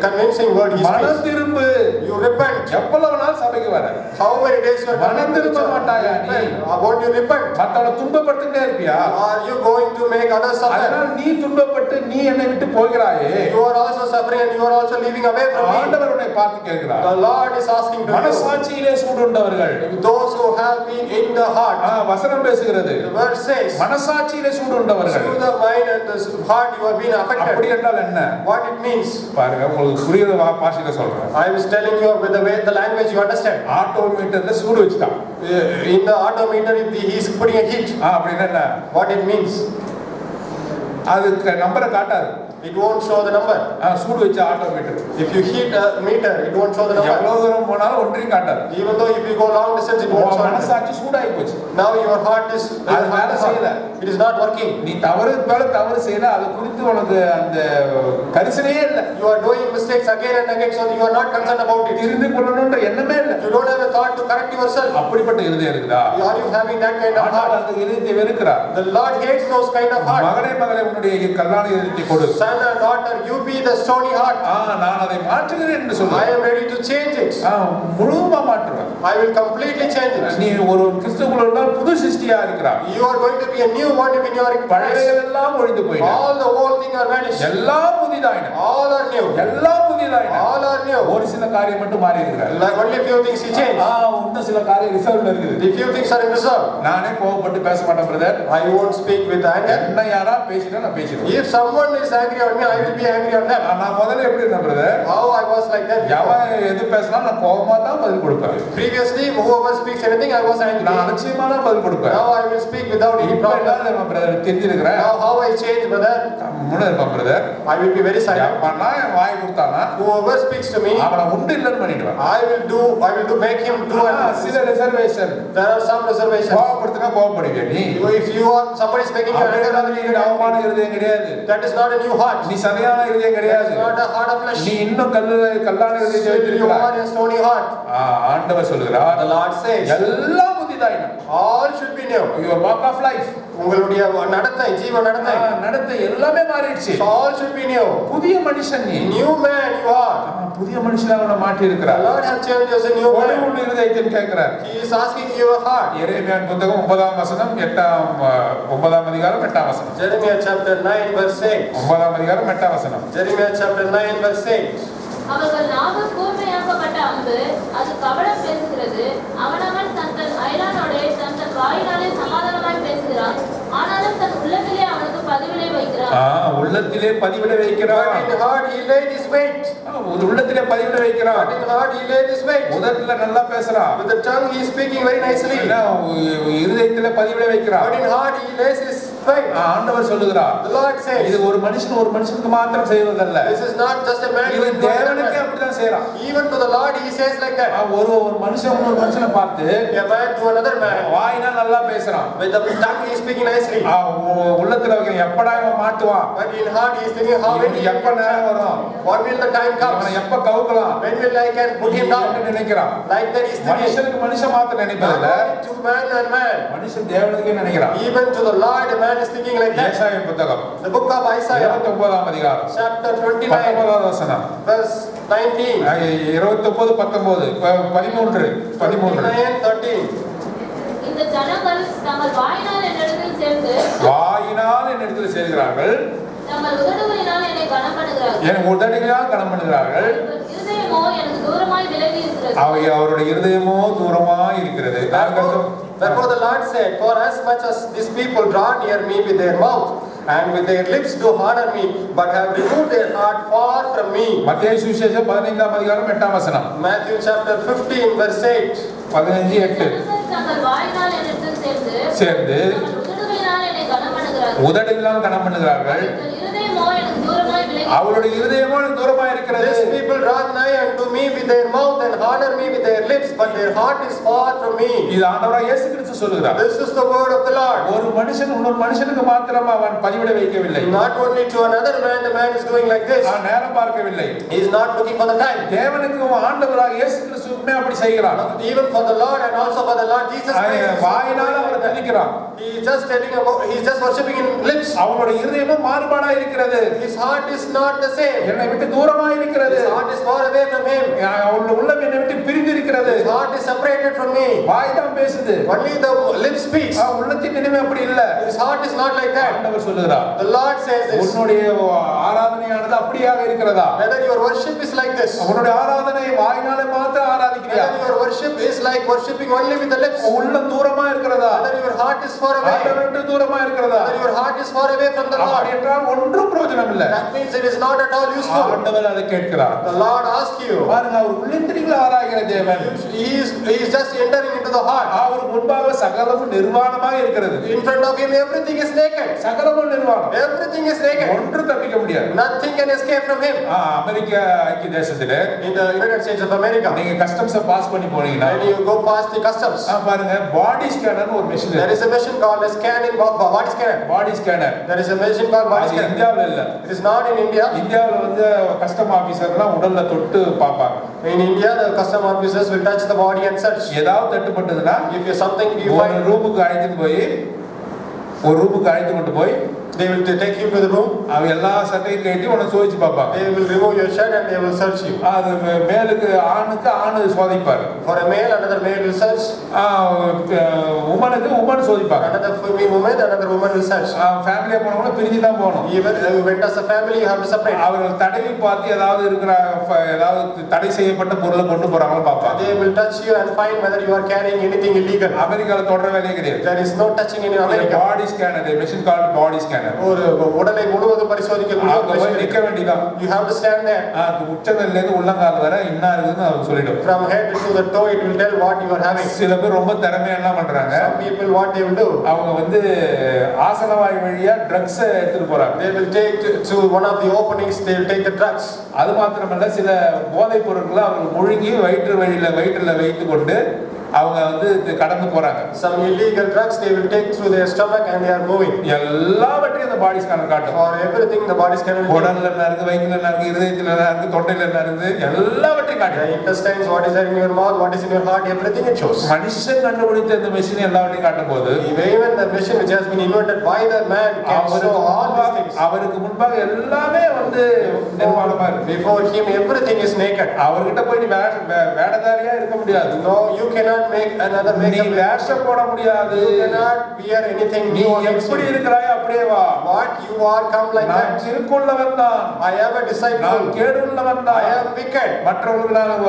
B: convincing word he speaks.
A: மனம் திரும்பு.
B: You repent.
A: எவ்வளவு நாள் சபைக்கு வர?
B: How many days you are
A: மனம் திரும்ப மாட்டாயா நீ?
B: Won't you repent?
A: மத்தவங்களை துன்பப்படுத்திட்டே இருப்பியா?
B: Are you going to make others suffer?
A: அதனால் நீ துன்பப்பட்டு நீ என்னை விட்டு போகிறாயே.
B: You are also suffering and you are also leaving away from me.
A: ஆண்டவர் உன்னை பார்த்து கேட்கிறார்.
B: The Lord is asking to you.
A: மனசாட்சியிலே சூடுண்டவர்கள்.
B: Those who have been in the heart.
A: வசனம் பேசுகிறது.
B: The word says.
A: மனசாட்சியிலே சூடுண்டவர்கள்.
B: Through the mind and the heart you have been affected.
A: அப்படி என்றால் என்ன?
B: What it means?
A: பாருங்க உங்களுக்கு புரியுற பாஷையில சொல்றேன்.
B: I was telling you with the way the language you understand.
A: ஆட்டோமீட்டர்ல சூடு வச்சிட்டான்.
B: In the autometer he is putting a heat.
A: அப்படினா என்ன?
B: What it means?
A: அதுக்கு நம்பரை காட்டாது.
B: It won't show the number.
A: சூடு வச்ச auto meter.
B: If you heat a meter, it won't show the number.
A: எவ்வளவு தூரம் போனாலும் ஒன்றையும் காட்டாது.
B: Even though if you go long distance, it won't show.
A: மனசாட்சி சூடாகி போச்சு.
B: Now your heart is
A: அது வேலை செய்யல.
B: it is not working.
A: நீ தவறு மேல தவறு செய்யல, அது குறித்து உனக்கு அந்த கரிசனையே இல்ல.
B: You are doing mistakes again and again, so you are not concerned about it.
A: திருந்து கொள்ளணும்ன்ற எண்ணமே இல்ல.
B: You don't have a thought to correct yourself.
A: அப்படிப்பட்ட இருதயம் இருக்குதா?
B: Are you having that kind of
A: ஆண்டவர்
B: heart?
A: அந்த இருதயத்தை வெறுக்கிறார்.
B: The Lord hates those kind of heart.
A: மகனே மகளே, உன்னுடைய கல்லான இருதயத்தை கொடு.
B: Son and daughter, you be the stony heart.
A: நான் அதை மாற்றுகிறேன் என்று சொல்லு.
B: I am ready to change it.
A: முழுவதுமா மாற்றுவேன்.
B: I will completely change it.
A: நீ ஒரு கிறிஸ்துவுக்குள்ள இருந்தால் புது சிருஷ்டியா இருக்கிறாய்.
B: You are going to be a new one when you are in Christ.
A: பழையவைகள் எல்லாம் ஒழிந்து போயின.
B: All the old things are vanished.
A: எல்லாம் புதிதாயின.
B: All are new.
A: எல்லாம் புதிதாயின.
B: All are new.
A: ஒரு சில காரியம் மட்டும் மாறி இருக்கிறது.
B: Like only few things he changed.
A: இன்னும் சில காரியம் ரிசர்வ்ல இருக்குது.
B: The few things are in reserve.
A: நானே கோபப்பட்டு பேச மாட்டேன் brother.
B: I won't speak with anger.
A: என்ன யாரா பேசினா நான் பேசிடுவேன்.
B: If someone is angry on me, I will be angry on them.
A: நான் முதல்ல எப்படி இருந்தேன் brother?
B: How I was like that.
A: எவன் எது பேசினா நான் கோபமா தான் பதில் கொடுப்பேன்.
B: Previously, whoever speaks anything, I was angry.
A: நான் அலட்சியமா தான் பதில் கொடுப்பேன்.
B: Now I will speak without any
A: இப்போ
B: problem.
A: என்ன பிரதர் தெரிஞ்சிருக்கிறேன்.
B: Now how I change, brother?
A: முன்ன இருப்பேன் brother.
B: I will be very silent.
A: பண்ணா வாய் கொடுத்தானா
B: Whoever speaks to me,
A: அவனை உண்டு இல்லைன்னு பண்ணிடுவேன்.
B: I will do make him do and
A: சில reservation.
B: there are some reservations.
A: கோபப்படுத்தினா கோபப்படுவியா நீ?
B: If you are somebody is making you angry,
A: அவமான இருதயம் கிடையாது.
B: that is not a new heart.
A: நீ சரியான இருதயம் கிடையாது.
B: That is not a heart of flesh.
A: நீ இன்னும் கல்லான இருதயத்தை
B: You
A: வைத்திருக்கிறாய்.
B: are a stony heart.
A: ஆண்டவர் சொல்கிறார்,
B: The Lord says,
A: எல்லாம் புதிதாயின.
B: all should be new.
A: Your walk of life,
B: உங்களுடைய நடத்தை, ஜீவ நடத்தை,
A: நடத்தை எல்லாமே மாறிடுச்சு.
B: so all should be new.
A: புதிய மனுஷன் நீ.
B: New man you are.
A: புதிய மனுஷனாக உன்னை மாற்றி
B: The
A: இருக்கிறார்.
B: Lord has changed you as a new
A: ஒரு
B: man.
A: உன் இருதயத்தை கேட்கிறார்.
B: He is asking your heart.
A: எரேமியாவின் புத்தகம் 9ஆம் வசனம் 9ஆம் அதிகாரம் 8ஆம் வசனம்.
B: Jeremiah chapter 9 verse 8.
A: 9ஆம் அதிகாரம் 8ஆம் வசனம்.
B: Jeremiah chapter 9 verse 8.
D: அவர்கள் நாவு கூர்மையாக்கப்பட்ட அம்பு, அது கபடம் பேசுகிறது. அவனவன் தன் அயலானோடே தன் வாயினாலே சமாதானமாய் பேசுகிறான். ஆனாலும் தன் உள்ளத்திலே அவனுக்கு பதிவிலை வைக்கிறான்.
A: உள்ளத்திலே பதிவிட வைக்கிறான்.
B: But in heart he laid his weight.
A: உள்ளத்திலே பதிவிட வைக்கிறான்.
B: But in heart he laid his weight.
A: உதட்டில நல்லா பேசுறான்.
B: With the tongue he is speaking very nicely.
A: இருதயத்திலே பதிவிட வைக்கிறான்.
B: But in heart he lays his weight.
A: ஆண்டவர் சொல்லுகிறார்,
B: The Lord says,
A: இது ஒரு மனுஷனுக்கு மாத்திரம் செய்வதல்ல.
B: this is not just a man.
A: இது தேவனுக்கே அப்படிதான் செய்றான்.
B: Even to the Lord he says like that.
A: ஒரு மனுஷனை பார்த்து
B: A man to another man.
A: வாயினா நல்லா பேசுறான்.
B: With the tongue he is speaking nicely.
A: உள்ளத்துல வைக்கிற எப்படா இவன் மாட்டுவான்?
B: But in heart he is thinking how when
A: எப்ப நேரம் வரும்?
B: what will the time come?
A: அவனை எப்ப கவுக்கலாம்?
B: When will I can put him down?
A: நினைக்கிறான்.
B: Like that he is thinking.
A: மனுஷனுக்கு மனுஷன் மாத்திரம் நினைப்பதில்ல.
B: To man and man.
A: மனுஷன் தேவனுக்கே நினைக்கிறான்.
B: Even to the Lord a man is thinking like that.
A: ஏசாயா புத்தகம்
B: The book of Isaiah
A: 29ஆம் அதிகாரம்
B: chapter 29
A: 19ஆம் வசனம்.
B: verse 19.
A: 29 13.
B: 13.
D: இந்த ஜனங்கள் தங்கள் வாயினால் என்னிடத்தில் சேர்ந்து
A: வாயினால் என்னிடத்தில் சேர்கிறார்கள்,
D: தங்கள் உதடுகளினால் என்னை கனம் பண்ணுகிறார்கள்.
A: என் உதடுகளால் கனம் பண்ணுகிறார்கள்.
D: இருதயமோ எனக்கு தூரமாய் விலகி இருக்கிறது.
A: அவருடைய இருதயமோ தூரமாய் இருக்கிறது.
B: Therefore the Lord said, for as much as these people draw near me with their mouth and with their lips do honor me, but have removed their heart far from me.
A: மத்தேயு சுவிசேஷம் 15ஆம் அதிகாரம் 8ஆம் வசனம்.
B: Matthew chapter 15 verse 8.
A: 15:8.
D: தங்கள் வாயினால் என்னிடத்தில்
A: சேர்ந்து
D: தங்கள் உதடுகளினால் என்னை கனம் பண்ணுகிறார்கள்.
A: உதடுகளால் கனம் பண்ணுகிறார்கள்.
D: இருதயமோ எனக்கு தூரமாய் விலகி
A: அவருடைய இருதயமோ தூரமாய் இருக்கிறது.
B: These people draw nigh unto me with their mouth and honor me with their lips, but their heart is far from me.
A: இது ஆண்டவராகிய இயேசு கிறிஸ்து சொல்கிறார்.
B: This is the word of the Lord.
A: ஒரு மனுஷன் இன்னொரு மனுஷனுக்கு மாத்திரம் அவன் பதிவிட வைக்கவில்லை.
B: Not only to another man, the man is doing like this.
A: அவன் நேரம் பார்க்கவில்லை.
B: He is not looking for the time.
A: தேவனுக்கு ஆண்டவராகிய இயேசு கிறிஸ்துவுமே அப்படி செய்கிறான்.
B: Even for the Lord and also for the Lord Jesus Christ.
A: வாயினால அவனை துதிக்கிறான்.
B: He is just telling about, he is just worshiping in lips.
A: அவனுடைய இருதயமும் மாறுபாடா இருக்கிறது.
B: His heart is not the same.
A: என்னை விட்டு தூரமா இருக்கிறது.
B: His heart is far away from him.
A: அவனுடைய உள்ளம் என்னை விட்டு பிரிந்து இருக்கிறது.
B: His heart is separated from me.
A: வாய் தான் பேசுது.
B: Only the lips speaks.
A: உள்ளத்தின் நினைவு அப்படி இல்ல.
B: His heart is not like that.
A: ஆண்டவர் சொல்லுகிறார்.
B: The Lord says this.
A: உன்னுடைய ஆராதனையானது அப்படியாக இருக்கிறதா?
B: Whether your worship is like this.
A: உன்னுடைய ஆராதனை வாயினாலே மாத்திரம் ஆராதிக்கிறியா?
B: Whether your worship is like worshiping only with the lips.
A: உள்ளம் தூரமா இருக்கிறதா?
B: Whether your heart is far away.
A: ஆண்டவரை விட்டு தூரமா இருக்கிறதா?
B: Whether your heart is far away from the Lord.
A: அப்படி என்றால் ஒன்றும் பிரயோஜனம் இல்லை.
B: That means it is not at all useful.
A: ஆண்டவர் அதை கேட்கிறார்.
B: The Lord asks you.
A: பாருங்க, அவர் உள்ளத்திற்குள்ள ஆராய்கிற தேவன்.
B: He is just entering into the heart.
A: அவருக்கு முன்பாக சகலமும் நிர்வாணமாக இருக்கிறது.
B: In front of him everything is naked.
A: சகலமும் நிர்வாணம்.
B: Everything is naked.
A: ஒன்று தப்பிக்க முடியாது.
B: Nothing can escape from him.
A: அமெரிக்க ஐக்கிய தேசத்திலே
B: In the United States of America,
A: நீங்க கஸ்டம்ஸ் பாஸ் பண்ணி போனீங்கன்னா
B: when you go past the customs,
A: பாருங்க பாடி ஸ்கேனர் ஒரு machine.
B: there is a machine called a scanning body scanner.
A: Body scanner.
B: There is a machine called body scanner.
A: இந்தியாவுல இல்ல.
B: It is not in India.
A: இந்தியாவுல வந்து கஸ்டம் ஆபீசர்லாம் உடல்ல தொட்டு பாப்பாங்க.
B: In India, the custom officers will touch the body and search.
A: ஏதாவது தட்டுப்பட்டதுன்னா
B: If you something you
A: ஒரு
B: find,
A: ரூமுக்கு அழைத்து கொண்டு போய்
B: they will take you to the room.
A: அவ எல்லா சட்டையும் கட்டி உன்னை சோதிச்சு பார்ப்பாங்க.
B: They will remove your shirt and they will search you.
A: அது மேலுக்கு ஆணு சோதிப்பாரு.
B: For a male, another male will search.
A: Woman சோதிப்பாங்க.
B: Another woman, another woman will search.
A: ஃபேமிலியா போனவங்க பிரிஞ்சு தான் போகணும்.
B: Even when as a family, you have to separate.
A: அவர்கள் தடவி பார்த்து ஏதாவது தடை செய்யப்பட்ட பொருளை கொண்டு போறாங்களோ பார்ப்பாங்க.
B: They will touch you and find whether you are carrying anything illegal.
A: அமெரிக்கால தொடர வேலையே கிடையாது.
B: There is no touching in America.
A: Body scanner, a machine called body scanner.
B: ஒரு உடலை முழுவதும் பரிசோதிக்கக்கூடிய ஒரு
A: மெஷின். நிக்க வேண்டியதான்.
B: You have to stand there.
A: உச்சந்தலையில இருந்து உள்ளங்கால் வரை என்ன இருக்குன்னு அது சொல்லிடும்.
B: From head to the toe it will tell what you are having.
A: சில பேர் ரொம்ப திறமையா என்ன பண்றாங்க?
B: Some people what they will do?
A: அவங்க வந்து ஆசனவாய் வழியா ட்ரக்ஸ் எடுத்துட்டு போறாங்க.
B: They will take to one of the openings, they will take the drugs.
A: அது மாத்திரமல்ல சில போதைப் பொருட்களை அவங்க முழுங்கி வயிற்றுல வைத்து கொண்டு அவங்க வந்து கடந்து போறாங்க.
B: Some illegal drugs they will take through their stomach and they are moving.
A: எல்லாவற்றையும் அந்த பாடி ஸ்கேனர் காட்டும்.
B: For everything the body scanner will
A: உடல்ல என்ன இருக்கு, வயித்துல என்ன இருக்கு, இதயத்துல என்ன இருக்கு, தொண்டையில என்ன இருக்கு, எல்லாவற்றையும் காட்டும்.
B: The intestines, what is there in your mouth, what is in your heart, everything it shows.
A: மனுஷன் கண்டுபிடித்த இந்த மெஷின் எல்லாவற்றையும் காட்டும்போது
B: Even the machine which has been invented by the man can show all these things.
A: அவருக்கு முன்பாக எல்லாமே வந்து நிர்வாணமா இருக்கு.
B: Before him everything is naked.
A: அவர்கிட்ட போய் நீ வேடதாரியா இருக்க முடியாது.
B: No, you cannot make another
A: நீ
B: makeup.
A: வேஷம் போட முடியாது.
B: You cannot wear anything
A: நீ
B: new.
A: எப்படி இருக்கிறாய் அப்படியே வா.
B: What you are, come like
A: நான்
B: that.
A: திருக்குள்ளவன் தான்.
B: I am a disciple.
A: நான் கேடுள்ளவன் தான்.
B: I am wicked.
A: மற்றவர்களுக்கு நான்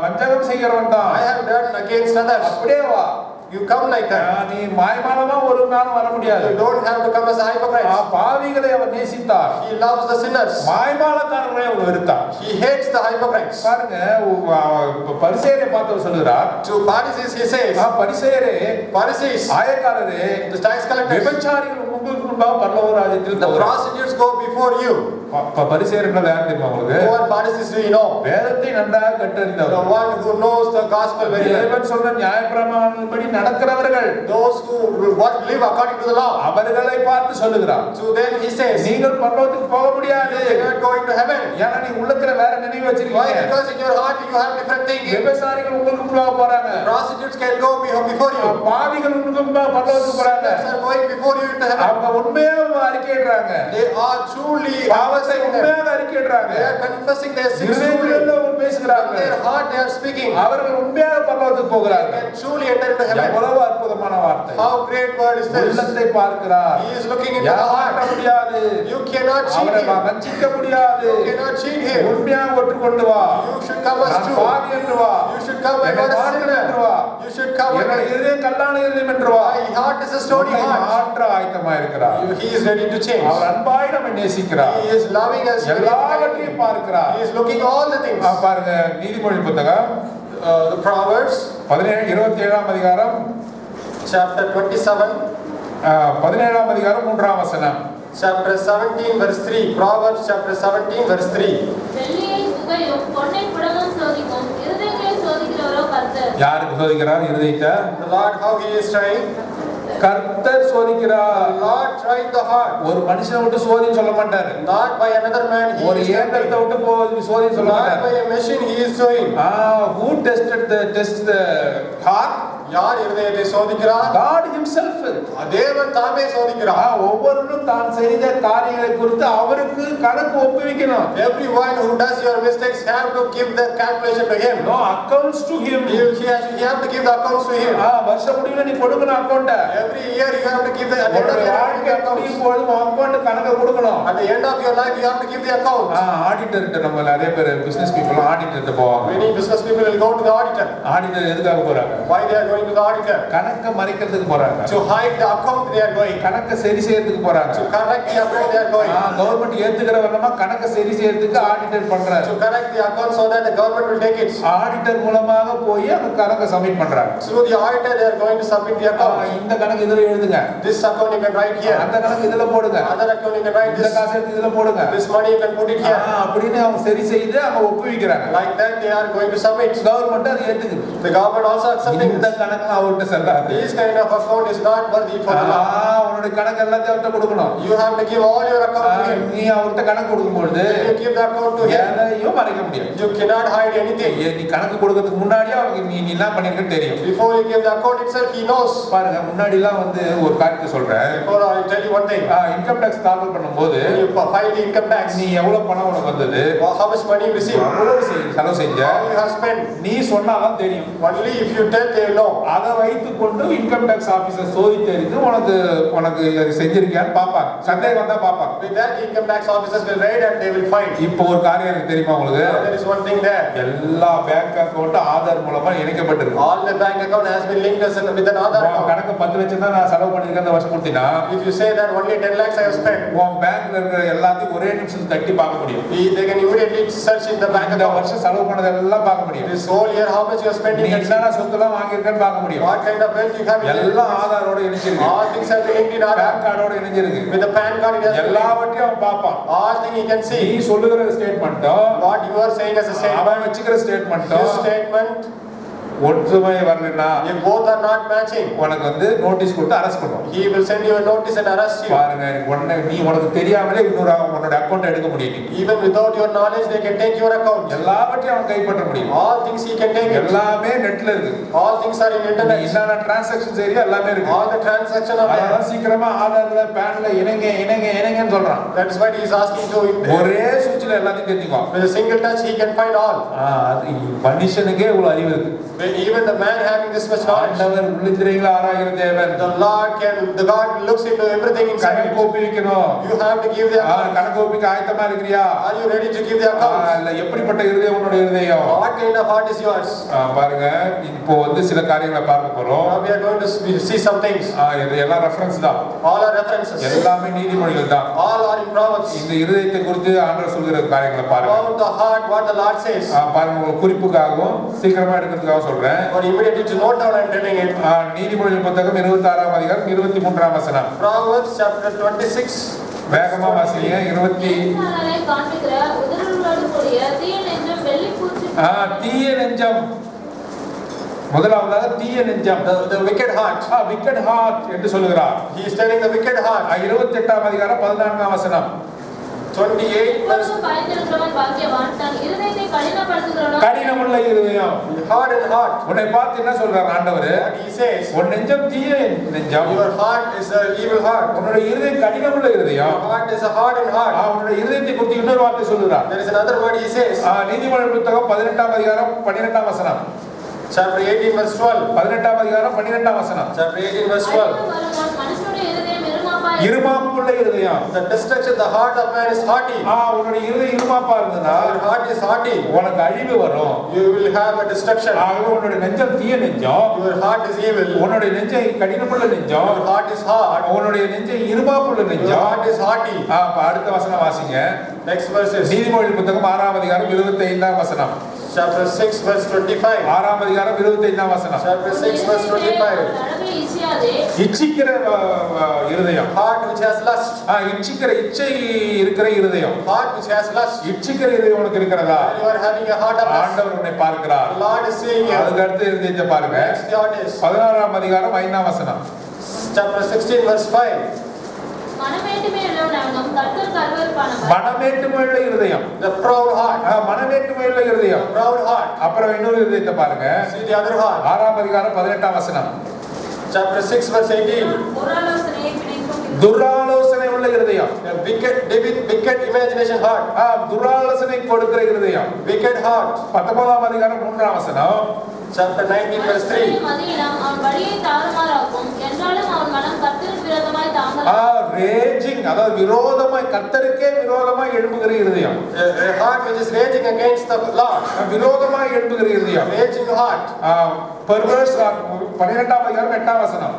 A: வஞ்சகம் செய்கிறவன் தான்.
B: I have done against others.
A: அப்படியே வா.
B: You come like that.
A: நீ மாய்மாலமா ஒரு நாளும் வர முடியாது.
B: You don't have to come as a hypocrite.
A: பாவிகளை அவர் நேசித்தார்.
B: He loves the sinners.
A: மாய்மாலக்காரர்களை our வெறுத்தார்.
B: He hates the hypocrites.
A: பாருங்க பரிசேயரை பார்த்து சொல்லுகிறார்.
B: To Pharisees he says,
A: பரிசேயரே,
B: Pharisees,
A: ஆயக்காரரே,
B: the tax collectors,
A: விபச்சாரிகள் உங்களுக்கு முன்பாக பரலோக ராஜ்யத்தில்
B: the prostitutes go before you.
A: பரிசேயர்கள் யார் தெரியுமா உங்களுக்கு?
B: Who are Pharisees do you know?
A: வேதத்தை நன்றாக
B: The
A: கற்றறிந்தவர்.
B: one who knows the gospel very well.
A: தேவன் சொன்ன நியாயப்பிரமாணத்தின்படி நடக்கிறவர்கள்.
B: Those who live according to the law.
A: அவர்களை பார்த்து சொல்லுகிறார்.
B: To them he says,
A: நீங்கள் பரலோகத்துக்கு போக முடியாது.
B: you are not going to heaven.
A: ஏன்னா நீ உள்ளத்துல வேற நினைவு
B: Why?
A: வச்சிருக்கீங்க.
B: Because in your heart you have different thinking.
A: விபச்சாரிகள் உங்களுக்கு முன்பாக போறாங்க.
B: Prostitutes can go before you.
A: பாவிகள் உங்களுக்கு முன்பாக பரலோகத்துக்கு போறாங்க.
B: Sinners are going before you into heaven.
A: அவங்க உண்மையாக அறிக்கையிடுறாங்க.
B: They are truly
A: பாவத்தை உண்மையாக அறிக்கையிடுறாங்க.
B: They are confessing their sins truly.
A: இருதயத்திலிருந்து பேசுகிறாங்க.
B: From their heart they are speaking.
A: அவர்கள் உண்மையாக பரலோகத்துக்கு போகிறாங்க.
B: They can truly enter into heaven.
A: எவ்வளவு அற்புதமான வார்த்தை.
B: How great word is this?
A: உள்ளத்தை பார்க்கிறார்.
B: He is looking into the heart.
A: முடியாது.
B: You cannot cheat
A: அவரை
B: him.
A: வஞ்சிக்க முடியாது.
B: You cannot cheat him.
A: உண்மையாக ஒற்றுக்கொண்டு வா.
B: You should come as true.
A: பாவி என்று வா.
B: You should come as a sinner. You should come as
A: என்னுடைய இதயம் கல்லான இதயம் என்று வா.
B: My heart is a stony heart.
A: மாற்ற ஆயத்தமாக இருக்கிறார்.
B: He is ready to change.
A: அவர் அன்பாய் நம்மை நேசிக்கிறார்.
B: He is loving us.
A: எல்லாவற்றையும் பார்க்கிறார்.
B: He is looking all the things.
A: பாருங்க நீதிமொழி புத்தகம்
B: The Proverbs
A: 27ஆம் அதிகாரம்
B: chapter 27
A: 17ஆம் அதிகாரம் 3ஆம் வசனம்.
B: Chapter 17 verse 3. Proverbs chapter 17 verse 3.
D: வெள்ளியை புகையும் பொன்னை புடமும் சோதிக்கும் இருதயங்களை சோதிக்கிறவரோ கர்த்தர்.
A: யாருக்கு சோதிக்கிறார் இருதயத்தை?
B: The Lord how he is trying.
A: கர்த்தர் சோதிக்கிறார்.
B: The Lord tried the heart.
A: ஒரு மனுஷனை விட்டு சோதின்னு சொல்ல மாட்டாரு.
B: Not by another man he
A: ஒரு
B: is trying.
A: இயந்திரத்தை விட்டு சோதின்னு சொல்ல
B: Not
A: மாட்டாரு.
B: by a machine he is doing.
A: Who tested the heart?
B: யார் இருதயத்தை சோதிக்கிறார்?
A: God himself.
B: தேவன் தாமே சோதிக்கிறார்.
A: ஒவ்வொருவரும் தான் செய்த காரியங்களை குறித்து அவருக்கு கணக்கு ஒப்புவிக்கணும்.
B: Everyone who does your mistakes have to give the calculation to him.
A: No accounts to him.
B: He have to give the accounts to him.
A: வருஷ முடிவுல நீ கொடுக்கணும் account.
B: Every year you have to give the
A: முடியும் போது அக்கவுண்ட் கணக்கு கொடுக்கணும்.
B: At the end of your life you have to give the account.
A: Auditor கிட்ட நம்ம நிறைய பேர் பிசினஸ் பீப்பிள் ஆடிட்டர் கிட்ட போவாங்க.
B: Many business people will go to the auditor.
A: Auditor எதுக்காக போறாங்க?
B: Why they are going going to the auditor.
A: கணக்க மறைக்கிறதுக்கு போறாங்க,
B: To hide the account they are going.
A: கணக்க சரி செய்யறதுக்கு போறாங்க.
B: To correct the account they are going.
A: Government ஏத்துக்கிற வரமா கணக்க சரி செய்யறதுக்கு ஆடிட்டர் பண்றாரு.
B: To correct the account so that the government will take it.
A: Auditor மூலமாக போய் அந்த கணக்க சப்மிட் பண்றாங்க.
B: Through the auditor they are going to submit the account.
A: இந்த கணக்கு இதுல எழுதுங்க,
B: This account you can write here.
A: அந்த கணக்கு இதுல போடுங்க,
B: Other account you can write
A: இந்த
B: this.
A: காசு எடுத்து இதுல போடுங்க,
B: This money you can put it here.
A: அப்படின்னு அவங்க சரி செய்து அவங்க ஒப்புவிக்கிறாங்க.
B: Like that they are going to submit.
A: Government அதை ஏத்துக்குது.
B: The government also accepting
A: இந்த
B: this.
A: கணக்கு அவர்கிட்ட செல்லாது.
B: This kind of account is not worthy for the law.
A: உன்னுடைய கணக்கு எல்லாத்தையும் அவர்கிட்ட கொடுக்கணும்.
B: You have to give all your account to him.
A: நீ அவர்கிட்ட கணக்கு கொடுக்கும்போது
B: You give the account to him.
A: எதையும் மறைக்க முடியாது.
B: You cannot hide anything.
A: நீ கணக்கு கொடுக்கிறதுக்கு முன்னாடியே அவனுக்கு நீ என்ன பண்ணிருக்கன்னு தெரியும்.
B: Before you give the account itself, he knows.
A: பாருங்க, முன்னாடிலாம் ஒரு காரியத்தை சொல்றேன்.
B: Before I tell you one thing.
A: Income tax தாக்கல் பண்ணும்போது
B: When you file the income tax,
A: நீ எவ்வளவு பணம் உனக்கு வந்தது,
B: how much money you received,
A: செலவு செஞ்ச,
B: how you have spent,
A: நீ சொன்னாதான் தெரியும்.
B: only if you tell they will know.
A: அதை வைத்துக் கொண்டு இன்கம் டாக்ஸ் ஆபீசர் சோதித்து அறிந்து உனக்கு செஞ்சிருக்கியான்னு பாப்பாங்க. சந்தேகம் வந்தா பாப்பாங்க.
B: With that, the income tax officers will raid and they will find.
A: இப்போ ஒரு காரியம் எனக்கு தெரியுமா உங்களுக்கு?
B: There is one thing there.
A: எல்லா பேங்க் அக்கவுண்ட் ஆதார் மூலமா இணைக்கப்பட்டிருக்கு.
B: All the bank account has been linked with an Aadhaar account.
A: கணக்கு 10 லட்சம் தான் நான் செலவு பண்ணிருக்கேன் இந்த வருஷம் கொடுத்தீனா,
B: If you say that only 10 lakhs I have spent,
A: உன் பேங்க்ல இருக்கிற எல்லாத்தையும் ஒரே நிமிஷம் தட்டி பார்க்க முடியும்.
B: they can immediately search in the bank
A: இந்த
B: account.
A: வருஷம் செலவு பண்ணதெல்லாம் பார்க்க முடியும்.
B: This whole year how much you are spending,
A: நீ என்னென்ன சொத்தெல்லாம் வாங்கியிருக்கேன்னு பார்க்க முடியும்.
B: what kind of wealth you have in
A: எல்லாம் ஆதாரோட இணைஞ்சிருக்கு.
B: all things have been linked in Aadhaar.
A: Bank கார்டோட இணைஞ்சிருக்கு.
B: With the PAN card it has been linked.
A: எல்லாவற்றையும் அவன் பார்ப்பான்.
B: All things he can
A: நீ
B: see.
A: சொல்லுகிற ஸ்டேட்மெண்ட்டும்
B: What you are saying as a statement,
A: அவன் வச்சுக்கிற
B: his
A: ஸ்டேட்மெண்ட்டும்
B: statement,
A: ஒற்றுமை வரலன்னா
B: if both are not matching,
A: உனக்கு நோட்டீஸ் கொடுத்து அரெஸ்ட் பண்ணுவோம்.
B: he will send you a notice and arrest you.
A: பாருங்க, உனக்கு தெரியாமலே உன்னோட அக்கவுண்ட் எடுக்க முடியும்.
B: Even without your knowledge they can take your account.
A: எல்லாவற்றையும் அவன் கைப்பற்ற முடியும்.
B: All things he can take it.
A: எல்லாமே நெட்ல இருக்கு.
B: All things are in internet.
A: என்னென்ன டிரான்சாக்ஷன்ஸ் ஏரியா எல்லாமே இருக்கு.
B: All the transaction of
A: அதனால சீக்கிரமா ஆதார்ல பேன்ல இணைங்கன்னு சொல்றான்.
B: that is why he is asking to
A: ஒரே சுவிட்ச்ல எல்லாத்தையும் தெரிஞ்சுக்கோ.
B: with a single touch he can find all.
A: அது மனுஷனுக்கே இவ்வளவு அறிவு இருக்கு.
B: Even the man having this much knowledge,
A: ஆண்டவர் உள்ளத்திரையில ஆராய்கிற தேவன்.
B: the God looks into everything inside.
A: கணக்கு ஒப்பிக்கணும்.
B: You have to give the account.
A: கணக்கு ஒப்பிக்க ஆயத்தமா இருக்கிறியா?
B: Are you ready to give the account?
A: இல்ல எப்படிப்பட்ட இருதயம் உன்னோட இருதயம்?
B: What kind of heart is yours?
A: பாருங்க, இப்போ சில காரியங்களை பார்க்க போறோம்.
B: Now we are going to see some things.
A: இது எல்லாம் ரெஃபரன்ஸ் தான்.
B: All are references.
A: எல்லாமே நீதிமொழிகள் தான்.
B: All are in Proverbs.
A: இந்த இருதயத்தை குறித்து ஆண்டவர் சொல்கிற காரியங்களை பாருங்க.
B: About the heart, what the Lord says.
A: பாருங்க, உங்களுக்கு குறிப்புக்காகவும் சீக்கிரமா எடுக்கிறதுக்காக சொல்றேன்.
B: For immediately to note down and telling it.
A: நீதிமொழிகள் புத்தகம் 26ஆம் அதிகாரம் 23ஆம் வசனம்.
B: Proverbs chapter 26.
A: வேகமா வாசிங்க.
D: காண்பிக்கிற உதடுகளோடு கூடிய தீய நெஞ்சம் வெள்ளி பூச்சி.
A: தீய நெஞ்சம். முதலாவதாக தீய நெஞ்சம்.
B: The wicked heart.
A: wicked heart என்று சொல்லுகிறார்.
B: He is telling the wicked heart.
A: 28ஆம் அதிகாரம் 14ஆம் வசனம்.
B: 28 verse.
D: பயந்திருக்கிறவன் பாக்கியவான், தன் இருதயத்தை கடினப்படுத்துகிறவனோ.
A: கடினமுள்ள இருதயம்.
B: Hard and heart.
A: உன்னை பார்த்து என்ன சொல்றார் ஆண்டவர்?
B: What he says.
A: உன் நெஞ்சம் தீய நெஞ்சம்.
B: Your heart is an evil heart.
A: உன்னுடைய இருதயம் கடினமுள்ள இருதயம்.
B: Your heart is a hard and heart.
A: உன்னுடைய இருதயத்தை குறித்து இன்னொரு வார்த்தை சொல்லுகிறார்.
B: There is another word he says.
A: நீதிமொழிகள் புத்தகம் 18ஆம் அதிகாரம் 12ஆம் வசனம்.
B: Chapter 18 verse 12.
A: 18ஆம் அதிகாரம் 12ஆம் வசனம்.
B: Chapter 18 verse 12.
D: மனுஷனுடைய இருதயம்
A: இருமாப்புள்ள இருதயம்.
B: The destruction, the heart of man is haughty.
A: உன்னுடைய இருதயம் இருமாப்பா இருந்தனா,
B: your heart is haughty,
A: உனக்கு அழிவு வரும்.
B: you will have a destruction.
A: உன்னுடைய நெஞ்சம் தீய நெஞ்சம்.
B: Your heart is evil.
A: உன்னுடைய நெஞ்சம் கடினமுள்ள நெஞ்சம்.
B: Your heart is hard.
A: உன்னுடைய நெஞ்சம் இருமாப்புள்ள நெஞ்சம்.
B: Your heart is haughty.
A: அடுத்த வசனம் வாசிங்க.
B: Next verse is
A: நீதிமொழிகள் புத்தகம் 6ஆம் அதிகாரம் 25ஆம் வசனம்.
B: Chapter 6 verse 25.
A: 6ஆம் அதிகாரம் 25ஆம் வசனம்.
B: Chapter 6 verse 25.
A: இச்சிக்கிற இருதயம்.
B: Heart which has lust.
A: இச்சிக்கிற இச்சை இருக்கிற இருதயம்.
B: Heart which has lust.
A: இச்சிக்கிற இருதயம் உனக்கு இருக்கிறதா?
B: You are having a heart of lust.
A: ஆண்டவர் உன்னை பார்க்கிறார்.
B: The Lord is seeing you.
A: அதுக்கு அடுத்து இருதயத்தை பாருங்க.
B: Next the heart is
A: 16ஆம் அதிகாரம் 5ஆம் வசனம்.
B: Chapter 16 verse 5.
A: மனமேட்டுமையுள்ள இருதயம்.
B: The proud heart.
A: மனமேட்டுமையுள்ள இருதயம்.
B: The proud heart.
A: அப்புறம் இன்னொரு இருதயத்தை பாருங்க.
B: See the other heart.
A: 6ஆம் அதிகாரம் 18ஆம் வசனம்.
B: Chapter 6 verse 18.
A: துராலோசனை உள்ள இருதயம்.
B: A wicked imagination heart.
A: துராலோசனை கொடுக்கிற இருதயம்.
B: Wicked heart.
A: 19ஆம் அதிகாரம் 3ஆம் வசனம்.
B: Chapter 19 verse 3.
D: மதியிடம் அவன் வழியை தாறுமாறாக்கும் என்றாலும் அவன் மனம் கர்த்தருக்கு விரோதமாய் தாங்கலாம்.
A: ரேஜிங், அதாவது விரோதமாய் கர்த்தருக்கே விரோதமாய் எழும்புகிற இருதயம்.
B: A heart which is raging against the Lord.
A: விரோதமாய் எழும்புகிற இருதயம்.
B: Raging heart.
A: perverse heart. 12ஆம் அதிகாரம் 8ஆம் வசனம்.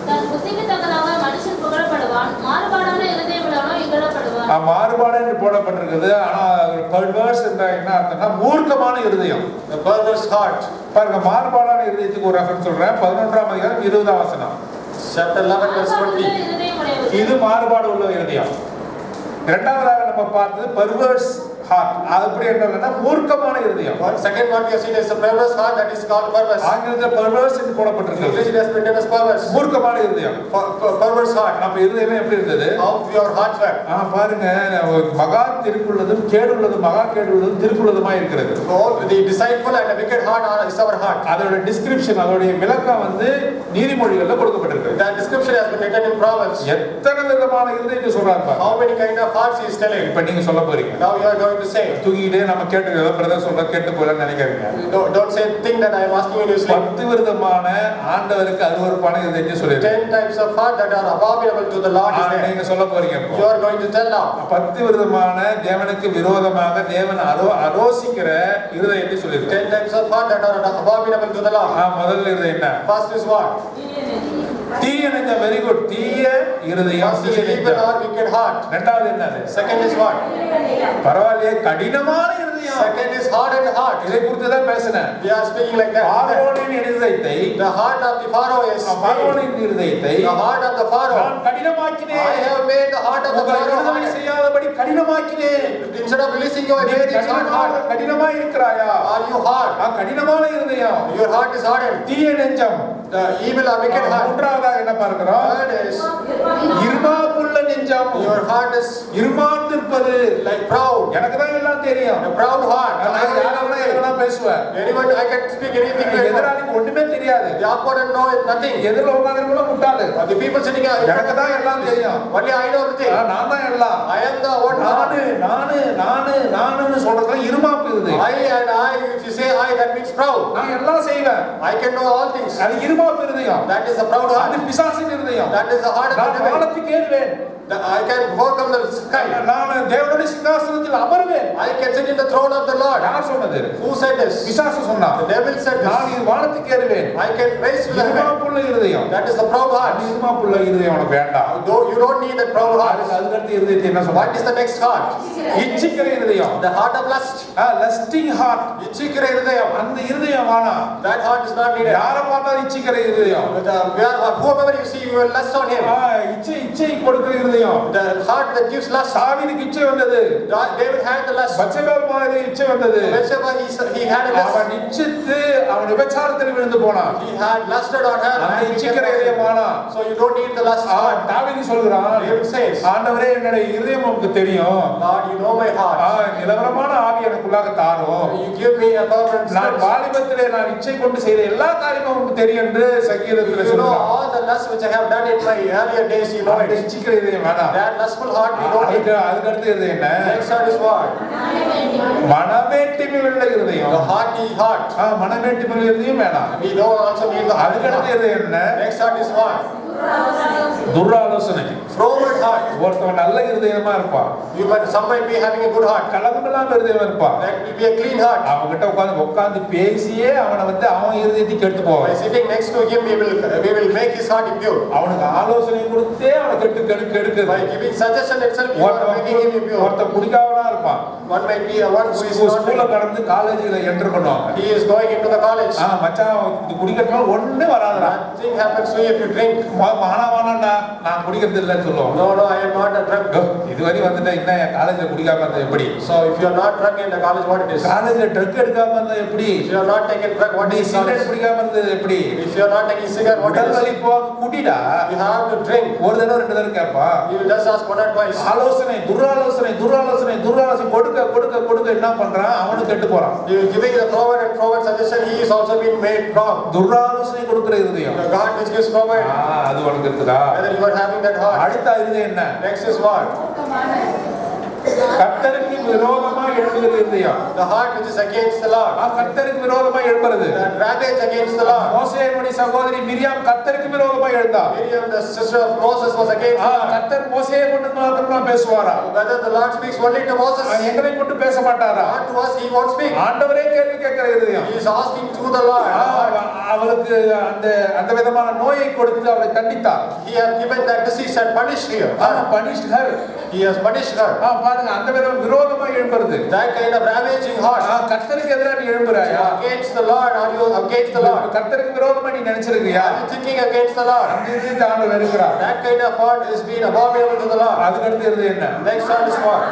D: தன் புத்திக்கு தக்கதாக மனுஷன் புகழப்படுவான், மாறுபாடான இருதயமுள்ளவனோ இகழப்படுவான்.
A: மாறுபாடு என்று போடப்பட்டிருக்குது. ஆனா perverse என்றால் என்ன அர்த்தம்னா மூர்க்கமான இருதயம்.
B: The perverse heart.
A: பாருங்க, மாறுபாடான இருதயத்துக்கு ஒரு ரெஃபரன்ஸ் சொல்றேன். 11ஆம் அதிகாரம் 20ஆம் வசனம்.
B: Chapter 11 verse 20.
A: இது மாறுபாடு உள்ள இருதயம். இரண்டாவதாக நம்ம பார்த்தது perverse heart. அது எப்படி என்றால் மூர்க்கமான இருதயம்.
B: Second one we have seen is a perverse heart, that is called perverse.
A: ஆங்கிலத்தில் perverse என்று போடப்பட்டிருக்கிறது.
B: English it has been written as perverse.
A: மூர்க்கமான இருதயம்.
B: Perverse heart.
A: நம்ம இருதயம் எப்படி இருந்தது?
B: How your heart were.
A: பாருங்க, மகா திருக்குள்ளதும் கேடுள்ளதும் மகா கேடுள்ளதும் திருக்குள்ளதுமாய் இருக்கிறது.
B: The deceitful and the wicked heart is our heart.
A: அதோட டிஸ்கிரிப்ஷன், அதோட விளக்கம் வந்து நீதிமொழிகள்ல கொடுக்கப்பட்டிருக்கு.
B: That description has been written in Proverbs.
A: எத்தனை விதமான இருதயத்தை சொல்றாரு பாருங்க.
B: How many kind of hearts he is telling.
A: இப்ப நீங்க சொல்ல போறீங்க.
B: Now you are going to say.
A: தூங்கிட்டே நம்ம கேட்டு ஏதோ பிரதர் சொல்ற கேட்டு போயிடலாம்னு நினைக்காதீங்க.
B: Don't say think that I am asking you to sleep.
A: 10 விதமான ஆண்டவருக்கு அருவருப்பான இருதயத்தை சொல்லிருக்கேன்.
B: 10 types of heart that are abominable to the Lord is there.
A: நீங்க சொல்ல போறீங்க இப்போ.
B: You are going to tell now.
A: 10 விதமான தேவனுக்கு விரோதமாக தேவன் அரோசிக்கிற இருதயத்தை சொல்லிருக்கேன்.
B: 10 types of heart that are abominable to the Lord.
A: முதல்ல இருதயம் என்ன?
B: First is what?
A: தீய நெஞ்சம். Very good. தீய இருதயம்,
B: First is evil or wicked heart.
A: இரண்டாவது என்னது?
B: Second is what?
A: பரவாயில்லையே, கடினமான இருதயம்.
B: Second is hardened heart.
A: இதை குறித்து தான் பேசினேன்.
B: We are speaking like that.
A: பார்வோனின் இருதயத்தை,
B: The heart of the Pharaoh is
A: பார்வோனின் இருதயத்தை
B: the heart of the Pharaoh.
A: நான் கடினமாக்கினேன்.
B: I have made the heart of the Pharaoh
A: விடுதலை செய்யாதபடி கடினமாக்கினேன்.
B: instead of releasing you, I made it hard.
A: கடினமாய் இருக்கிறாயா?
B: Are you hard?
A: கடினமான இருதயம்.
B: Your heart is hardened.
A: தீய நெஞ்சம்.
B: The evil or wicked heart.
A: மூன்றாவதாக என்ன பார்க்கிறோம்?
B: Third is
A: இருமாப்புள்ள நெஞ்சம்.
B: your heart is
A: இருமாந்திருப்பது.
B: like proud.
A: எனக்கு தான் எல்லாம் தெரியும்.
B: A proud heart.
A: நான் யாரெல்லாம் எல்லாம் பேசுவேன்.
B: Anyone I can speak anything to anyone.
A: எதிராளிக்கு ஒண்ணுமே தெரியாது.
B: The opponent know nothing.
A: எதிரில உட்கார்ந்திருக்கவங்க முட்டாளு.
B: The people sitting here,
A: எனக்கு தான் எல்லாம் தெரியும்.
B: only I know everything.
A: நான் தான் எல்லாம்.
B: I am the one.
A: நானு சொல்றதுல இருமாப்பு இருக்குது.
B: I and I, if you say I, that means proud.
A: நான் எல்லாம் செய்வேன்.
B: I can know all things.
A: அது இருமாப்பு இருதயம்.
B: That is a proud heart.
A: அது பிசாசின் இருதயம்.
B: That is the heart of the
A: நான்
B: devil.
A: வானத்துக்கு ஏறுவேன்.
B: I can overcome the sky.
A: நான் தேவனுடைய சிங்காசனத்தில் அமர்வேன்.
B: I can sit in the throne of the Lord.
A: யார் சொன்னது?
B: Who said this?
A: பிசாசு சொன்னான்.
B: The devil said this.
A: நான் இது வானத்துக்கு ஏறுவேன்.
B: I can raise to the heaven.
A: இருமாப்புள்ள இருதயம்.
B: That is the proud heart.
A: இருமாப்புள்ள இருதயம் உனக்கு வேண்டாம்.
B: You don't need that proud heart.
A: அதுக்கடுத்து இருதயத்தை என்ன
B: What
A: சொல்றாங்க?
B: is the next heart?
A: இச்சிக்கிற இருதயம்.
B: The heart of lust.
A: Lasting heart.
B: இச்சிக்கிற இருதயம்.
A: அந்த இருதயம் வேணாம்.
B: That heart is not needed.
A: யாரை பார்த்தாலும் இச்சிக்கிற இருதயம்.
B: Whoever you see, you will lust on him.
A: இச்சை கொடுக்கிற இருதயம்.
B: The heart that gives lust.
A: தாவீதுக்கு இச்சை வந்தது.
B: David had the lust.
A: பத்சேபாள் மாதிரி இச்சை வந்தது.
B: Bathsheba, he had a lust.
A: அவன் இச்சித்து அவன் விபச்சாரத்தில் விழுந்து போனான்.
B: He had lusted on her.
A: அந்த இச்சிக்கிற இருதயம் வேணாம்.
B: So you don't need the lust.
A: தாவீது சொல்கிறான்,
B: David says,
A: ஆண்டவரே என்னுடைய இருதயம் உமக்கு தெரியும்.
B: Lord, you know my heart.
A: நிலவரமான ஆவி எனக்குள்ளாக தாரும்.
B: You give me a permanent
A: நான்
B: spirit.
A: வாலிபத்திலே நான் இச்சை கொண்டு செய்த எல்லா காரியமும் உமக்கு தெரியும் என்று சங்கீதத்தில்
B: You know
A: சொல்றான்.
B: all the lust which I have done in my earlier days, you know it.
A: இச்சிக்கிற இருதயம் வேணாம்.
B: That lustful heart we don't need.
A: அதுக்கடுத்து இருதயம் என்ன?
B: Next heart is what?
A: மனவேட்டிமை உள்ள இருதயம்.
B: The hearty heart.
A: மனவேட்டிமை உள்ள இருதயம் வேணாம்.
B: We don't also need the heart.
A: அதுக்கடுத்து இருதயம் என்ன?
B: Next heart is what?
A: துராலோசனை.
B: Froward heart.
A: ஒருத்தவன் நல்ல இருதயமா இருப்பான்.
B: Some might be having a good heart.
A: கலங்கமில்லாம இருதயம் இருப்பான்.
B: That will be a clean heart.
A: அவன்கிட்ட உட்கார்ந்து பேசியே அவனை அவன் இருதயத்தை கெடுத்து
B: By
A: போவான்.
B: sitting next to him, we will make his heart impure.
A: அவனுக்கு ஆலோசனை கொடுத்தே அவனை கெடுக்குது.
B: By giving suggestion itself, you are making him impure.
A: ஒருத்தன் குடிக்காமலா இருப்பான்.
B: One might be a one who is not.
A: ஸ்கூல்ல கடந்து காலேஜ்ல என்டர் பண்ணுவாங்க.
B: He is going into the college.
A: மச்சான் இது குடிக்கிறதுனால ஒண்ணே வராதுடா.
B: Nothing happens to you if you drink.
A: வானாண்டா நான் குடிக்கிறது இல்லைன்னு சொல்லுவோம்.
B: No, I am not a drunk.
A: இதுவரை வந்துட்டா என்ன காலேஜ்ல குடிக்காம இருந்தா எப்படி?
B: So if you are not drunk in the college, what it is?
A: காலேஜ்ல ட்ரக் எடுக்காம இருந்தா எப்படி?
B: If you are not taking drug, what is
A: cigarette குடிக்காம இருந்தது எப்படி?
B: If you are not taking cigarette, what
A: உடல்
B: is?
A: வலி போக குடிடா.
B: You have to drink.
A: ஒரு தடவை ரெண்டு தடவை கேட்பா.
B: You will just ask one or twice.
A: ஆலோசனை துராலோசனை கொடுக்க என்ன பண்றான்? அவனும் கெட்டு போறான்.
B: You are giving the forward suggestion, he is also being made wrong.
A: துராலோசனை கொடுக்கிற இருதயம்.
B: The God which gives forward.
A: அது உனக்கு இருக்குதா?
B: Whether you are having that heart.
A: அடுத்த இருதயம் என்ன?
B: Next is what?
A: கர்த்தருக்கு விரோதமா எழும்புகிற இருதயம்.
B: The heart which is against the Lord.
A: கர்த்தருக்கு விரோதமா எழும்புறது.
B: That rage against the Lord.
A: மோசேயுடைய சகோதரி மிரியாம் கர்த்தருக்கு விரோதமா எழுந்தார்.
B: Miriam, the sister of Moses, was against the Lord.
A: கர்த்தர் மோசேயை கொண்டு மாத்திரம் பேசுவாரா?
B: Whether the Lord speaks only to Moses,
A: எங்களை கொண்டு பேச மாட்டாரா?
B: not to us, he won't speak.
A: ஆண்டவரே கேள்வி கேட்கிற இருதயம்.
B: He is asking to the Lord.
A: அவளுக்கு அந்த விதமான நோயை கொடுத்து அவளை தண்டித்தார்.
B: He has given that disease and punished her.
A: Punished her.
B: He has punished her.
A: பாருங்க, அந்த விதமான விரோதமா எழும்புறது.
B: That kind of ravaging heart.
A: கர்த்தருக்கு எதிராக நீ எழும்புறாயா?
B: Against the Lord, are you against the Lord?
A: கர்த்தருக்கு விரோதமா நீ நினைச்சிருக்கியா?
B: Are you thinking against the Lord?
A: அந்த இருதயத்தை ஆண்டவர் வெறுக்கிறார்.
B: That kind of heart is being abominable to the Lord.
A: அதுக்கு அடுத்து இருதயம் என்ன?
B: Next heart is what?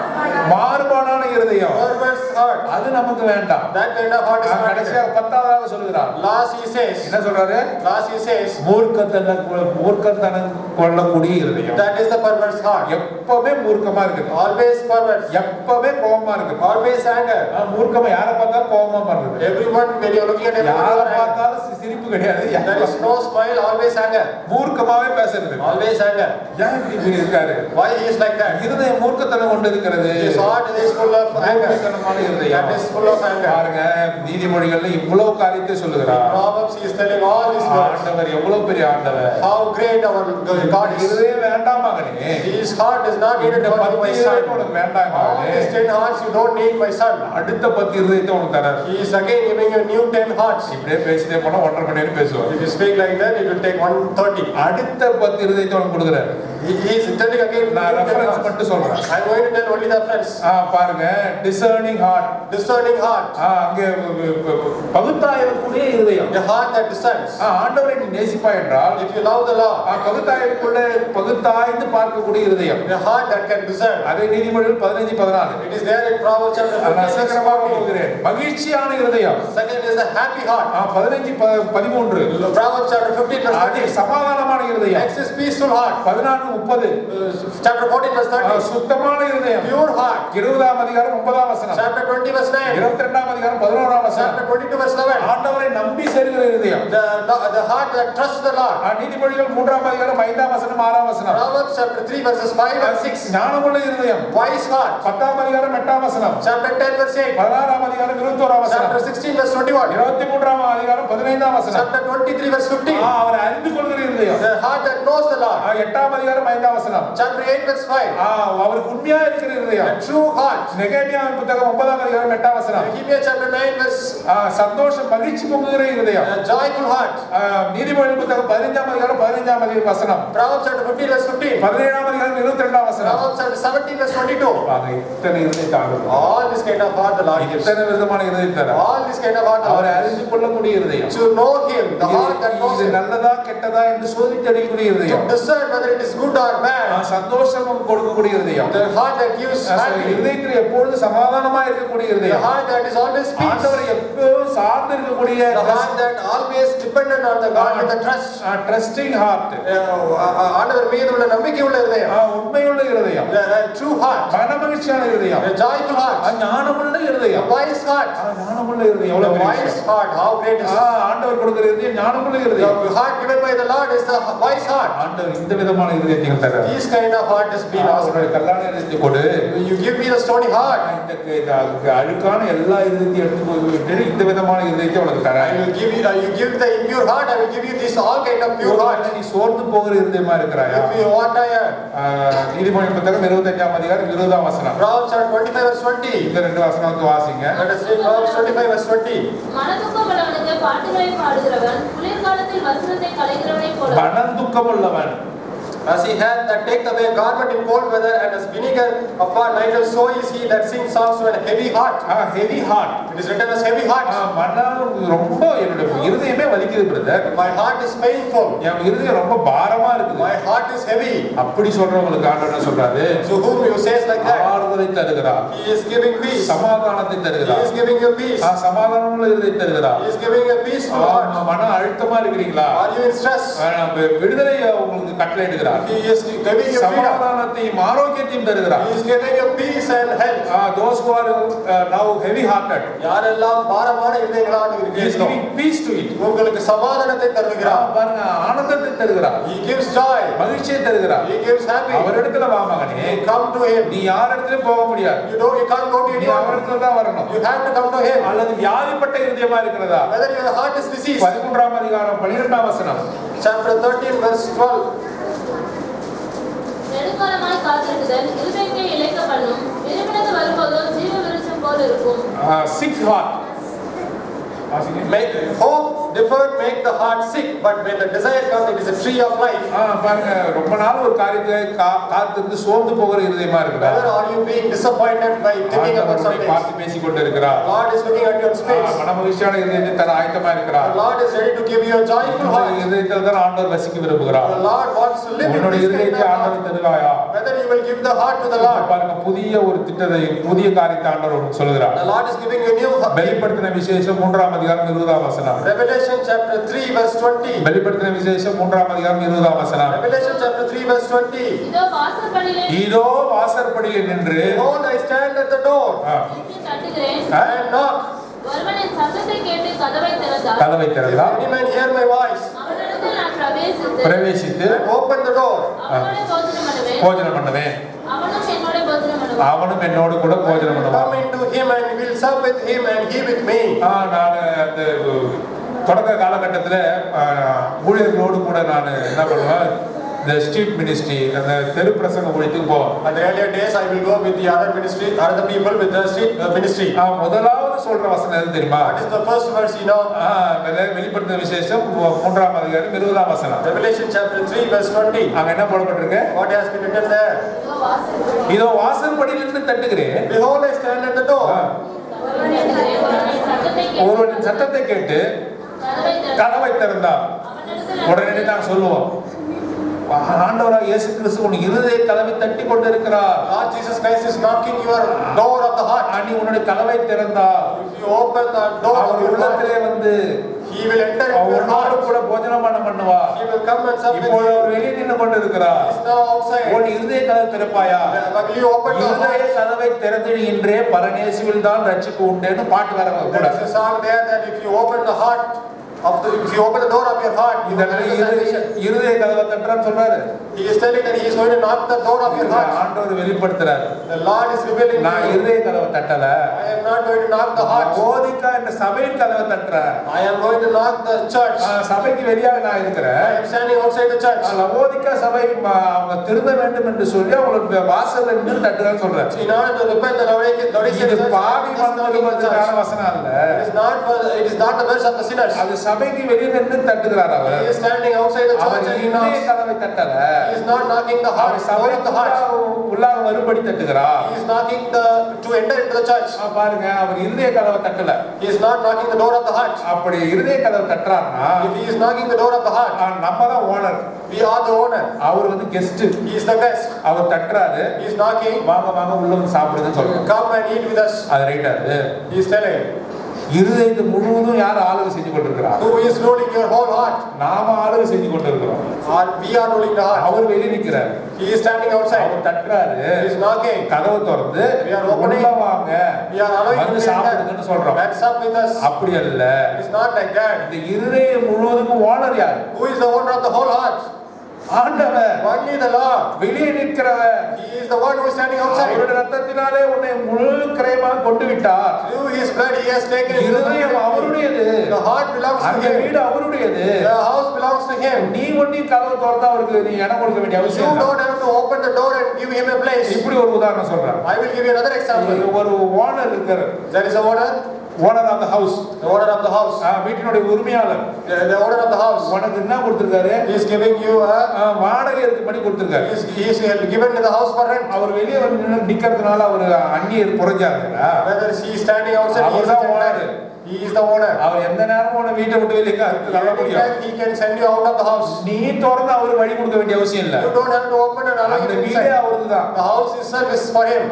A: மாறுபாடான இருதயம்.
B: Perverse heart.
A: அது நமக்கு வேண்டாம்.
B: That kind of heart is not
A: கடைசியாக 10வது சொல்கிறார்.
B: Last he says.
A: என்ன சொல்றாரு?
B: Last he says.
A: மூர்க்கத்தனம் கொள்ளக்கூடிய இருதயம்.
B: That is the perverse heart.
A: எப்பவுமே மூர்க்கமா இருக்கு.
B: Always perverse.
A: எப்பவுமே கோபமா இருக்கு.
B: Always anger.
A: மூர்க்கமா யாரை பார்த்தாலும் கோபமா பண்றது.
B: Everyone, when you are looking at everyone,
A: யாரை பார்த்தாலும் சிரிப்பு கிடையாது.
B: there is no smile. Always anger.
A: மூர்க்கமாவே பேசுறது.
B: Always anger.
A: ஏன் இப்படி இருக்காரு?
B: Why he is like that?
A: இருதயம் மூர்க்கத்தனம் கொண்டு இருக்கிறது.
B: His heart is full of anger.
A: மூர்க்கத்தனமான இருதயம்.
B: That is full of anger.
A: பாருங்க, நீதிமொழிகள்ல இவ்வளவு காரியத்தை சொல்லுகிறார்.
B: Proverbs, he is telling all these words.
A: ஆண்டவர் எவ்வளவு பெரிய ஆண்டவர்.
B: How great our God is.
A: இருதயம் வேண்டாம் மகனே.
B: His heart is not needed for you, my son.
A: வேண்டாம்
B: All
A: மகனே.
B: these 10 hearts you don't need, my son.
A: அடுத்த 10 இருதயத்தை உனக்கு தரார்.
B: He is again giving you new 10 hearts.
A: இப்படியே பேசிட்டே போனா 1.5 மணி நேரம் பேசுவார்.
B: If you speak like that, it will take 1:30.
A: அடுத்த 10 இருதயத்தை உனக்கு கொடுக்குறார்.
B: He is telling again.
A: நான் ரெஃபரன்ஸ் மட்டும் சொல்றேன்.
B: I am going to tell only the reference.
A: பாருங்க, discerning heart.
B: Discerning heart.
A: அங்க பகுத்தாய்வுக்குரிய இருதயம்.
B: The heart that discerns.
A: ஆண்டவரை நீ நேசிப்பாய் என்றால்,
B: If you love the Lord,
A: பகுத்தாய்ந்து பார்க்கக்கூடிய இருதயம்.
B: the heart that can discern.
A: அதே நீதிமொழிகள் 15:14.
B: It is there in Proverbs chapter 15.
A: சீக்கிரமாக போகிறேன். மகிழ்ச்சியான இருதயம்.
B: Second is the happy heart.
A: 15:13.
B: Proverbs chapter 15 verse 13.
A: சமாதானமான இருதயம்.
B: Next is peaceful heart.
A: 14:30.
B: Chapter 14 verse 30.
A: சுத்தமான இருதயம்.
B: Pure heart.
A: 20ஆம் அதிகாரம் 9ஆம் வசனம்.
B: Chapter 20 verse 9.
A: 22ஆம் அதிகாரம் 11ஆம் வசனம்.
B: Chapter 22 verse 11.
A: ஆண்டவரை நம்பி சேருகிற இருதயம்.
B: The heart that trusts the Lord.
A: நீதிமொழிகள் 3ஆம் அதிகாரம் 5ஆம் வசனம் 6ஆம் வசனம்.
B: Proverbs chapter 3 verses 5 and 6.
A: ஞானமுள்ள இருதயம்.
B: Wise heart.
A: 10ஆம் அதிகாரம் 8ஆம் வசனம்.
B: Chapter 10 verse 8.
A: 16ஆம் அதிகாரம் 21ஆம் வசனம்.
B: Chapter 16 verse 21.
A: 23ஆம் அதிகாரம் 15ஆம் வசனம்.
B: Chapter 23 verse 15.
A: அவரை அறிந்து கொள்கிற இருதயம்.
B: The heart that knows the Lord.
A: 8ஆம் அதிகாரம் 5ஆம் வசனம்.
B: Chapter 8 verse 5.
A: அவருக்கு உண்மையா இருக்கிற இருதயம்.
B: A true heart.
A: நெகேமியாவின் புத்தகம் 9ஆம் அதிகாரம் 8ஆம் வசனம்.
B: Nehemiah chapter 9 verse.
A: சந்தோஷம் மகிழ்ச்சி பொங்குகிற இருதயம்.
B: A joyful heart.
A: நீதிமொழிகள் புத்தகம் 15ஆம் அதிகாரம் 15ஆம் வசனம்.
B: Proverbs chapter 15 verse 15.
A: 17ஆம் அதிகாரம் 22ஆம் வசனம்.
B: Proverbs chapter 17 verse 22.
A: இத்தனை இருதயத்தை ஆண்டவர்.
B: All this kind of heart the Lord gives.
A: இத்தனை விதமான இருதயத்தை தரார்.
B: All this kind of heart the Lord
A: அவரை
B: gives.
A: அறிந்து கொள்ளக்கூடிய இருதயம்.
B: To know him, the heart that knows
A: இது
B: him.
A: நல்லதா கெட்டதா என்று சோதித்து அறியக்கூடிய
B: To
A: இருதயம்.
B: discern whether it is good or bad.
A: சந்தோஷம் கொடுக்கக்கூடிய இருதயம்.
B: The heart that gives happiness.
A: இருதயத்தில் எப்பொழுது சமாதானமா இருக்கக்கூடிய
B: The
A: இருதயம்.
B: heart that is always peace.
A: ஆண்டவரை எப்பவும் சார்ந்து இருக்கக்கூடிய
B: The heart that always dependent on the God with a trust.
A: trusting heart.
B: ஆண்டவர் மீது உள்ள நம்பிக்கை உள்ள இதயம்.
A: உண்மையுள்ள இருதயம்.
B: The true heart.
A: மனமகிழ்ச்சியான இருதயம்.
B: A joyful heart.
A: ஞானமுள்ள இருதயம்.
B: A wise heart.
A: ஞானமுள்ள இருதயம்.
B: The wise heart, how great is it?
A: ஆண்டவர் கொடுக்கிற இருதயம் ஞானமுள்ள இருதயம்.
B: The heart given by the Lord is the wise heart.
A: ஆண்டவர் இந்த விதமான இருதயத்தை தரார்.
B: This kind of heart is being asked.
A: அவருடைய கல்லான இருதயத்தை கொடு.
B: You give me the stony heart.
A: இந்த அழுக்கான எல்லா இருதயத்தையும் எடுத்து போய்விட்டு இந்த விதமான இருதயத்தை உனக்கு தரார்.
B: I will give you the impure heart. I will give you this all kind of pure heart.
A: நீ சோர்ந்து போகிற இருதயமா இருக்கிறாயா?
B: If you are tired.
A: நீதிமொழி புத்தகம் 25ஆம் அதிகாரம் 20ஆம் வசனம்.
B: Proverbs 25 verse 20.
A: இந்த ரெண்டு வசனத்தை வாசிங்க.
B: Let us read Proverbs 25 verse 20.
D: மனதுக்கமுள்ளவனுக்கு பாட்டுகளை பாடுகிறவன் குளிர்காலத்தில் வஸ்திரத்தை களைகிறவனைப் போல.
A: மனதுக்கமுள்ளவன்
B: As he hath that taketh away a garment in cold weather, and as vinegar upon night, so is he that sings songs to a heavy heart.
A: heavy heart.
B: It is written as heavy heart.
A: மனம் ரொம்ப என்னோட இருதயமே வலிக்குது brother.
B: My heart is painful.
A: என் இருதயம் ரொம்ப பாரமா இருக்குது.
B: My heart is heavy.
A: அப்படி சொல்றவங்களுக்கு ஆண்டவர் என்ன சொல்றாரு?
B: To whom you says like that?
A: ஆறுதலை தருகிறார்.
B: He is giving peace.
A: சமாதானத்தை தருகிறார்.
B: He is giving you peace.
A: சமாதானமுள்ள இருதயத்தை தருகிறார்.
B: He is giving a peaceful heart.
A: மன அழுத்தமா இருக்கிறீங்களா?
B: Are you in stress?
A: விடுதலை உங்களுக்கு கட்டளையிடுகிறார். தருகிறார்.
B: He is giving you freedom.
A: சமாதானத்தையும் ஆரோக்கியத்தையும் தருகிறார்.
B: He is giving you peace and health.
A: Those who are now heavy hearted,
B: யாரெல்லாம் பாரமான இதயங்களாக
A: He is
B: இருக்கிறீர்களோ
A: giving peace to it.
B: உங்களுக்கு சமாதானத்தை தருகிறார்.
A: பாருங்க, ஆனந்தத்தை தருகிறார்,
B: He gives joy.
A: மகிழ்ச்சியை தருகிறார்.
B: He gives happy.
A: அவரிடத்துல வா மகனே,
B: Come to him.
A: நீ யார் இடத்துலயும் போக முடியாது,
B: You can't go to
A: நீ
B: anyone.
A: அவரிடத்துல தான் வரணும்.
B: You have to come to him.
A: அல்லது வியாதிப்பட்ட இருதயமா இருக்கிறதா?
B: Whether your heart is diseased.
A: 13ஆம் அதிகாரம் 12ஆம் வசனம்.
B: Chapter 13 verse 12.
D: நெடுங்காலமாய் காத்திருக்குதல் இருதயத்தை இளைக்க பண்ணும், விரும்பினது வரும்போதோ ஜீவ விருட்சம் போல் இருக்கும்.
A: Sick heart.
B: Make hope deferred make the heart sick, but when the desire comes, it is a tree of life.
A: பாருங்க, ரொம்ப நாள் ஒரு காரியத்தை காத்திருந்து சோர்ந்து போகிற இருதயமா இருக்குதா?
B: Whether are you being disappointed by thinking about something?
A: பார்த்து பேசிக் கொண்டு இருக்கிறார்.
B: Lord is looking at your space.
A: மனமகிழ்ச்சியான இருதயத்தை தர ஆயத்தமா இருக்கிறார்.
B: The Lord is ready to give you a joyful heart.
A: இருதயத்தில் தான் ஆண்டவர் வசிக்க விரும்புகிறார்.
B: The Lord wants to live in
A: உன்னுடைய
B: this
A: இருதயத்தை
B: kind of
A: ஆண்டவர்
B: heart.
A: தருவாயா?
B: Whether you will give the heart to the Lord.
A: பாருங்க, புதிய ஒரு திட்டத்தை, புதிய காரியத்தை ஆண்டவர் உங்களுக்கு சொல்கிறார்.
B: The Lord is giving you a new heart.
A: வெளிப்படுத்தின விசேஷம் 3ஆம் அதிகாரம் 20ஆம் வசனம்.
B: Revelation chapter 3 verse 20.
A: வெளிப்படுத்தின விசேஷம் 3ஆம் அதிகாரம் 20ஆம் வசனம்.
B: Revelation chapter 3 verse 20.
D: இதோ
A: வாசற்படியில் நின்று
B: Behold, I stand at the door
D: எட்டி தட்டுகிறேன்.
B: and knock.
D: ஒருவன் என் சத்தத்தை கேட்டு கதவை திறந்தார்.
A: கதவை
B: If
A: திறந்தார்,
B: any man hear my voice
D: அவனிடத்தில் நான்
A: பிரவேசித்து
B: and open the door,
D: அவனோட போஜனம் பண்ணுவேன்.
A: போஜனம் பண்ணுவேன்,
D: அவனும் என்னோட போஜனம் பண்ணுவான்.
A: அவனும் என்னோடு கூட போஜனம்
B: come
A: பண்ணுவான்.
B: into him and will sup with him and he with me.
A: நான் அந்த தொடக்க காலகட்டத்தில் ஊழியர்களோடு கூட நான் என்ன பண்ணுவேன், இந்த ஸ்ட்ரீட் மினிஸ்ட்ரி, அந்த தெரு பிரசங்க ஊழியத்துக்கு போவேன்.
B: At the earlier days, I will go with the other ministry, other people with the street ministry.
A: முதலாவது சொல்ற வசனம் எது தெரியுமா?
B: What is the first verse, you know?
A: வெளிப்படுத்தின விசேஷம் 3ஆம் அதிகாரம் 20ஆம் வசனம்.
B: Revelation chapter 3 verse 20.
A: அங்க என்ன போடப்பட்டிருக்கு?
B: What has been written there?
A: இதோ வாசற்படியில் நின்று தட்டுகிறேன்,
B: Behold, I stand at the door.
A: ஒருவனின் சத்தத்தை கேட்டு கதவை திறந்தார். உடனே நான் சொல்லுவோம், ஆண்டவராக இயேசு கிறிஸ்து உன் இருதய கதவை தட்டி கொண்டிருக்கிறார்.
B: Lord Jesus Christ is knocking your door of the heart.
A: நீ உன்னுடைய கதவை திறந்தார்,
B: If you open the door of
A: our
B: your heart,
A: உள்ளத்திலே வந்து
B: He will enter into your heart.
A: அவரோடு கூட போஜனம் பண்ணுவா.
B: He will come and sup with
A: இப்போ
B: you.
A: அவர் வெளியே நின்று கொண்டிருக்கிறார்.
B: He is now outside.
A: உன் இருதய கதவை திறப்பாயா?
B: Will you open the
A: இருதய
B: heart?
A: கதவை திறந்திடுகின்றே பரநேசுவில் தான் ரட்சிப்பு உண்டேன்னு பாட்டு வர கூட.
B: There is a song there that if you open the heart if you open the door of your heart, you will get salvation.
A: இருதய கதவை தட்டுறான்னு சொல்றாரு.
B: He is telling that he is going to knock the door of your heart.
A: ஆண்டவர் வெளிப்படுத்துறார்.
B: The Lord is revealing.
A: நான் இருதய கதவை தட்டல.
B: I am not going to knock the heart.
A: போதிக்கா இந்த சபையின் கதவை தட்டுறேன்.
B: I am going to knock the church.
A: சபைக்கு வெளியாக நான் இருக்கிறேன்.
B: I am standing outside the church.
A: லவோதிக்கா சபை அவங்க திருந்த வேண்டும் என்று சொல்லி அவங்களுக்கு வாசல்ல நின்று தட்டுறேன்னு சொல்றாரு.
B: In order to repent the Laodicean
A: இது
B: church,
A: பாவி மனதுக்கான வசனம் அல்ல.
B: it is not the verse of the sinners.
A: அது சபைக்கு வெளியே நின்று தட்டுகிறார் அவர்.
B: He is standing outside the church and he knocks.
A: கதவை தட்டல.
B: He is not knocking the heart.
A: சபை உள்ளாக வரும்படி தட்டுகிறார்.
B: He is knocking to enter into the church.
A: பாருங்க, அவர் இருதய கதவை தட்டல.
B: He is not knocking the door of the heart.
A: அப்படி இருதய கதவை தட்டுறாருன்னா,
B: if he is knocking the door of the heart,
A: நம்ம தான் owner.
B: we are the owner.
A: அவர் வந்து guest.
B: He is the guest.
A: அவர் தட்டுறாரு.
B: He is knocking.
A: வாங்க வாங்க உள்ள வந்து சாப்பிடுங்கன்னு சொல்றாரு.
B: Come and eat with us.
A: அது ரைட்டா?
B: He is telling.
A: இருதயத்தை முழுவதும் யார் ஆளுகை செஞ்சு கொண்டிருக்கிறார்?
B: Who is ruling your whole heart?
A: நாம ஆளுகை செஞ்சு கொண்டிருக்கிறோம்.
B: We are ruling the heart.
A: அவர் வெளியே நிக்கிறார்.
B: He is standing outside.
A: அவர் தட்டுறாரு.
B: He is knocking.
A: கதவை திறந்து
B: We are opening.
A: உள்ள வாங்க,
B: We are allowing
A: வந்து சாப்பிடுங்கன்னு சொல்றோம்.
B: Let's sup with us.
A: அப்படி அல்ல.
B: It is not like that.
A: இந்த இருதயம் முழுவதுக்கும் ஓனர் யார்?
B: Who is the owner of the whole heart?
A: ஆண்டவர்.
B: Only the Lord.
A: வெளியே நிற்கிறவர்.
B: He is the one who is standing outside.
A: அவருடைய ரத்தத்தினாலே உன்னை முழு கிரயமாக கொண்டு விட்டார்.
B: Through his blood he has taken.
A: இருதயம் அவருடையது.
B: The heart belongs to
A: அந்த
B: him.
A: வீடு அவருடையது.
B: The house belongs to him.
A: நீ ஒண்ணி கதவை திறந்தா அவருக்கு நீ இடம் கொடுக்க வேண்டிய
B: You
A: அவசியம் இல்லை.
B: don't have to open the door and give him a place.
A: இப்படி ஒரு உதாரணம் சொல்றேன்.
B: I will give you another example.
A: ஒரு ஓனர் இருக்காரு.
B: There is a owner.
A: Owner of the house.
B: The owner of the house.
A: வீட்டினுடைய உரிமையாளர்.
B: The owner of the house.
A: உனக்கு என்ன கொடுத்திருக்காரு?
B: He is giving you
A: வாடகை இருக்கும்படி கொடுத்திருக்காரு.
B: he is given to the house for rent.
A: அவர் வெளியே வந்து நிக்கிறதுனால அவர் அந்நியர் புறஞ்சாருங்களா?
B: Whether he is standing outside, he is
A: அவர் தான் owner.
B: He is the owner.
A: அவர் எந்த நேரமும் உன்னை வீட்டை விட்டு வெளியே தள்ள முடியும்.
B: Anytime he can send you out of the house.
A: நீ திறந்து அவருக்கு வழி கொடுக்க வேண்டிய அவசியம் இல்ல.
B: You don't have to open and allow him
A: அந்த
B: inside.
A: வீடே அவருக்குதான்.
B: The house itself is for him.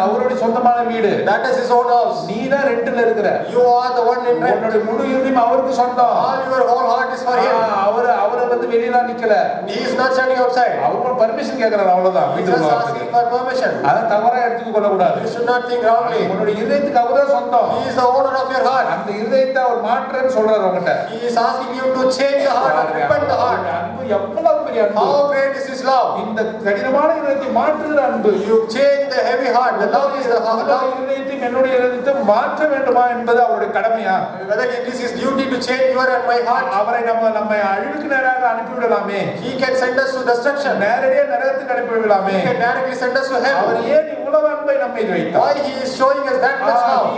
A: அவருடைய சொந்தமான வீடு.
B: That is his own house.
A: நீ தான் ரெண்ட்ல இருக்கிற.
B: You are the one in rent.
A: உன்னுடைய முழு இருதயம் அவருக்கு சொந்தம்.
B: All your whole heart is for him.
A: அவரை வந்து வெளியில நிக்கல.
B: He is not standing outside.
A: அவர் பர்மிஷன் கேக்குறாரு அவ்வளவுதான்.
B: He is just asking for permission.
A: அத தவறா எடுத்துக்க கொள்ள கூடாது.
B: You should not think wrongly.
A: உன்னுடைய இதயத்துக்கு அவர்தான் சொந்தம்.
B: He is the owner of your heart.
A: அந்த இதயத்தை அவர் மாற்றன்னு சொல்றாரு உங்ககிட்ட.
B: He is asking you to change the heart, to repent the heart.
A: அன்பு எவ்வளவு பெரிய அன்பு.
B: How great is his love.
A: இந்த கடினமான இதயத்தை மாற்றுகிற அன்பு.
B: You change the heavy heart. The love is the heart.
A: இதயத்தை என்னுடைய இதயத்தை மாற்ற வேண்டுமா என்பது அவருடைய கடமையா?
B: Whether it is his duty to change your and my heart.
A: அவரை நம்மை அழிவுக்கு நேராக அனுப்பிவிடலாமே.
B: He can send us to destruction.
A: நேரடியாக நரகத்துக்கு அனுப்பிவிடலாமே.
B: He can directly send us to hell.
A: அவர் ஏன் இவ்வளவு அன்பை நம்மை வைத்தார்?
B: Why he is showing us that much love?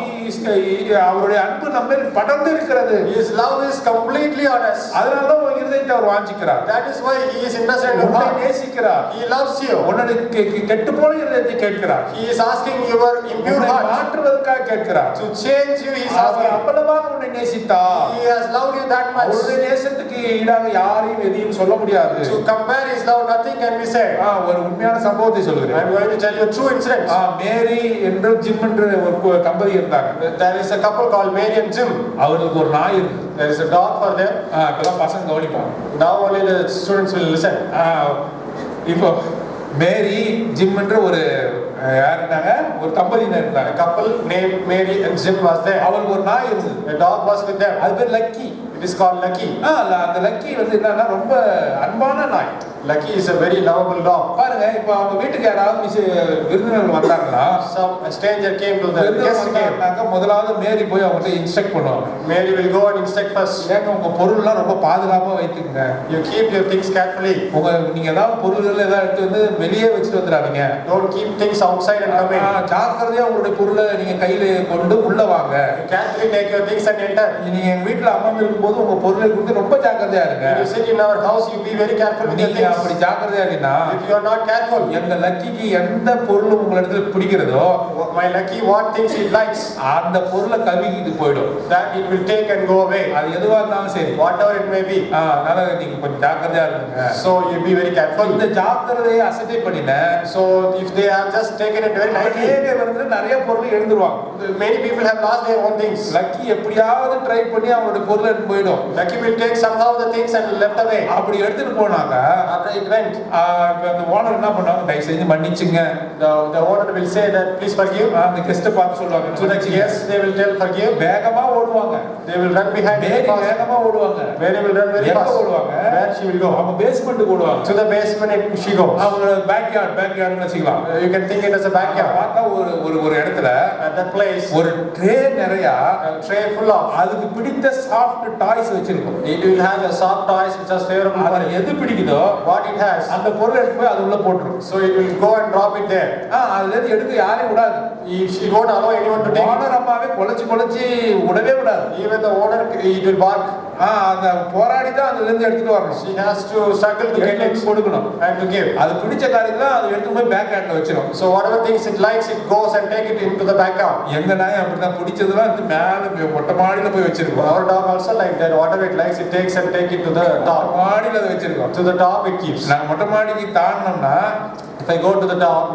A: அவருடைய அன்பு நம்மை படர்ந்து இருக்கிறது.
B: His love is completely on us.
A: அதனால தான் உன் இதயத்தை அவர் வாஞ்சிக்கிறார்.
B: That is why he is interested in your
A: உன்னை
B: heart.
A: நேசிக்கிறார்.
B: He loves you.
A: உன்னுடைய கெட்டுப்போன இதயத்தை கேட்கிறார்.
B: He is asking your impure heart
A: மாற்றுவதற்காக கேட்கிறார்.
B: to change you. He is asking.
A: அவ்வளவாக உன்னை நேசித்தார்.
B: He has loved you that much.
A: அவருடைய நேசத்துக்கு ஈடாக யாரையும் எதையும் சொல்ல முடியாது.
B: To compare his love, nothing can be said.
A: ஒரு உண்மையான சம்பவத்தை சொல்கிறேன்.
B: I am going to tell you a true incident.
A: மேரி என்று ஜிம் என்ற ஒரு தம்பதி இருந்தாங்க.
B: There is a couple called Mary and Jim.
A: அவங்களுக்கு ஒரு நாய் இருக்கு.
B: There is a dog for them.
A: இப்பதான் பசங்க கவனிப்போம்.
B: Now only the students will listen.
A: இப்போ மேரி ஜிம் என்ற ஒரு யார் இருந்தாங்க? ஒரு தம்பதியினர் இருந்தாங்க.
B: A couple named Mary and Jim was there.
A: அவங்களுக்கு ஒரு நாய் இருந்தது.
B: A dog was with them.
A: அது பேர் lucky.
B: It is called Lucky.
A: அந்த லக்கி வந்து என்னன்னா ரொம்ப அன்பான நாய்.
B: Lucky is a very lovable dog.
A: பாருங்க இப்போ அவங்க வீட்டுக்கு யாராவது விருந்தினர்கள் வந்தாங்கன்னா
B: Some stranger came to the guest came.
A: முதலாவது மேரி போய் அவங்ககிட்ட இன்ஸ்ட்ரக்ட் பண்ணுவாங்க.
B: Mary will go and instruct first.
A: ஏங்க உங்க பொருள்லாம் ரொம்ப பாதுகாப்பா வைத்துக்கங்க.
B: You keep your things carefully.
A: நீங்க ஏதாவது பொருள்கள் ஏதாவது எடுத்து வந்து வெளியே வச்சுட்டு வந்துடாதீங்க.
B: Don't keep things outside and come in.
A: ஜாக்கிரதையா உங்களுடைய பொருளை நீங்க கையில கொண்டு உள்ள வாங்க.
B: Carefully take your things and enter.
A: நீங்க எங்க வீட்டுல அமர்ந்து இருக்கும்போது உங்க பொருளை குறித்து ரொம்ப ஜாக்கிரதையா இருங்க.
B: When you sit in our house, you be very careful with your things.
A: அப்படி ஜாக்கிரதையா இல்லைன்னா
B: if you are not careful,
A: எங்க லக்கிக்கு எந்த பொருள் உங்களிடத்துல பிடிக்கிறதோ
B: my Lucky what things it likes,
A: அந்த பொருளை கவிக்கிட்டு போயிடும்.
B: that it will take and go away.
A: அது எதுவா இருந்தாலும் சரி,
B: whatever it may be.
A: அதனால நீங்க கொஞ்சம் ஜாக்கிரதையா இருங்க.
B: So you be very careful.
A: இந்த ஜாக்கிரதையை அசட்டை பண்ணின
B: so if they have just taken it very lightly,
A: வந்து நிறைய பொருள் எழுந்துருவாங்க.
B: many people have lost their own things.
A: Lucky எப்படியாவது ட்ரை பண்ணி அவங்களுடைய பொருளை எடுத்து போயிடும்.
B: Lucky will take somehow the things and left away.
A: அப்படி எடுத்துட்டு போனாங்க.
B: after it went,
A: அந்த ஓனர் என்ன பண்ணுவாங்க, தயவு செஞ்சு மன்னிச்சுங்க.
B: the owner will say that please forgive.
A: அந்த கெஸ்ட் பார்த்து சொல்லுவாங்க,
B: to the guests they will tell forgive.
A: வேகமா ஓடுவாங்க.
B: they will run behind.
A: வேகமா ஓடுவாங்க.
B: Mary will run very fast.
A: ஓடுவாங்க.
B: where she will go?
A: அவங்க பேஸ்மென்ட்க்கு ஓடுவாங்க.
B: to the basement she goes.
A: அவங்க பேக்யார்ட்னு வச்சுக்கலாம்.
B: you can think it as a backyard.
A: பார்த்தா ஒரு இடத்துல
B: at that place
A: ஒரு ட்ரே நிறைய
B: a tray full of
A: அதுக்கு பிடித்த சாஃப்ட் டாய்ஸ் வச்சிருக்கும்.
B: it will have a soft toys which are favorable for
A: அது எது பிடிக்குதோ
B: what it has,
A: அந்த பொருளை எடுத்து போய் அது உள்ள போட்டுரும்.
B: so it will go and drop it there.
A: அதுல இருந்து எடுக்க யாரையும் விடாது.
B: she won't allow anyone to take.
A: Owner அம்மாவே கொலைச்சு விடவே விடாது.
B: even the owner it will bark.
A: அந்த போராடி தான் அதுல இருந்து எடுத்துட்டு வரணும்.
B: she has to struggle to get it
A: கொடுக்கணும்
B: and to give.
A: அது பிடிச்ச காரியத்துல அது எடுத்து போய் பேக் ஹேண்ட்ல வச்சிரும்.
B: so whatever things it likes it goes and take it into the backyard.
A: எங்க நாய் அப்படிதான் பிடிச்சதெல்லாம் எடுத்து மேல மொட்டை மாடியில போய் வச்சிருக்கோம்.
B: our dog also like that, whatever it likes it takes and take it to the top.
A: மாடியில அதை வச்சிருக்கோம்.
B: to the top it keeps.
A: நாங்க மொட்டை மாடிக்கு தாண்டனோம்னா
B: if I go to the top,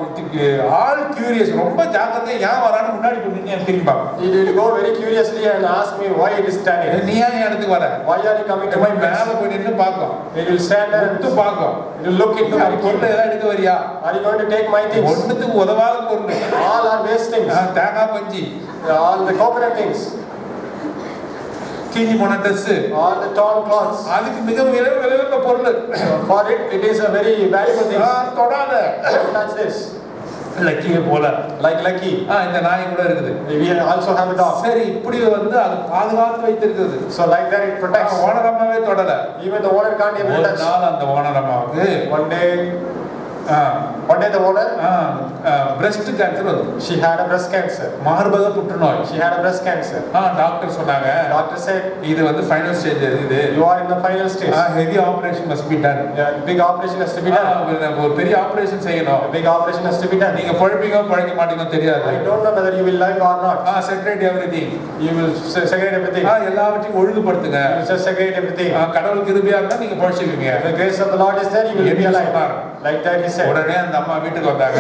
A: all curious, ரொம்ப ஜாக்கிரதையா ஏன் வரான்னு முன்னாடி போய் நின்னு திரும்பி பாப்போம்.
B: it will go very curiously and ask me why it is standing.
A: நீ ஏன் இடத்துக்கு வர?
B: why are you coming to my place?
A: மேல போய் நின்னு பாக்கும்.
B: it will stand there and
A: பாக்கும்.
B: it will look into my
A: பொருள் ஏதாவது எடுக்க வரியா?
B: are you going to take my things?
A: ஒண்ணுத்துக்கு உதவாத பொருள்.
B: all are waste things.
A: தேங்காய் பஞ்சி,
B: all the coconut things,
A: கீஞ்சி போன dress,
B: all the torn clothes,
A: அதுக்கு மிக விலையுள்ள பொருள்.
B: for it is a very valuable thing.
A: தொடாத.
B: don't touch this.
A: லக்கியே போல
B: like Lucky,
A: இந்த நாய் கூட இருக்குது.
B: we also have a dog.
A: சரி, இப்படி வந்து அது பாதுகாத்து வைத்திருக்கிறது.
B: so like that it protects.
A: Owner அம்மாவே தொடல.
B: even the owner can't even
A: ஒரு
B: touch.
A: நாள் அந்த ஓனர் அம்மாவுக்கு
B: one day the owner
A: breast cancer வந்து.
B: She had a breast cancer.
A: மார்பக புற்றுநோய்.
B: She had a breast cancer.
A: Doctor சொன்னாங்க,
B: Doctor said,
A: இது வந்து ஃபைனல் ஸ்டேஜ் இருக்குது.
B: you are in the final stage.
A: Heavy operation must be done.
B: Big operation has to be done.
A: ஒரு பெரிய ஆபரேஷன் செய்யணும்.
B: A big operation has to be done.
A: நீங்க பொழைப்பீங்க பழைக்க மாட்டீங்க தெரியாது.
B: I don't know whether you will live or not.
A: Secrete everything.
B: You will segregate everything.
A: எல்லாவற்றையும் ஒழுங்குபடுத்துங்க.
B: You will just segregate everything.
A: கடவுள் கிருபையா இருந்தா நீங்க பொழைச்சுவீங்க.
B: If the grace of the Lord is there, you will be alive. Like that he said.
A: உடனே அந்த அம்மா வீட்டுக்கு வந்தாங்க.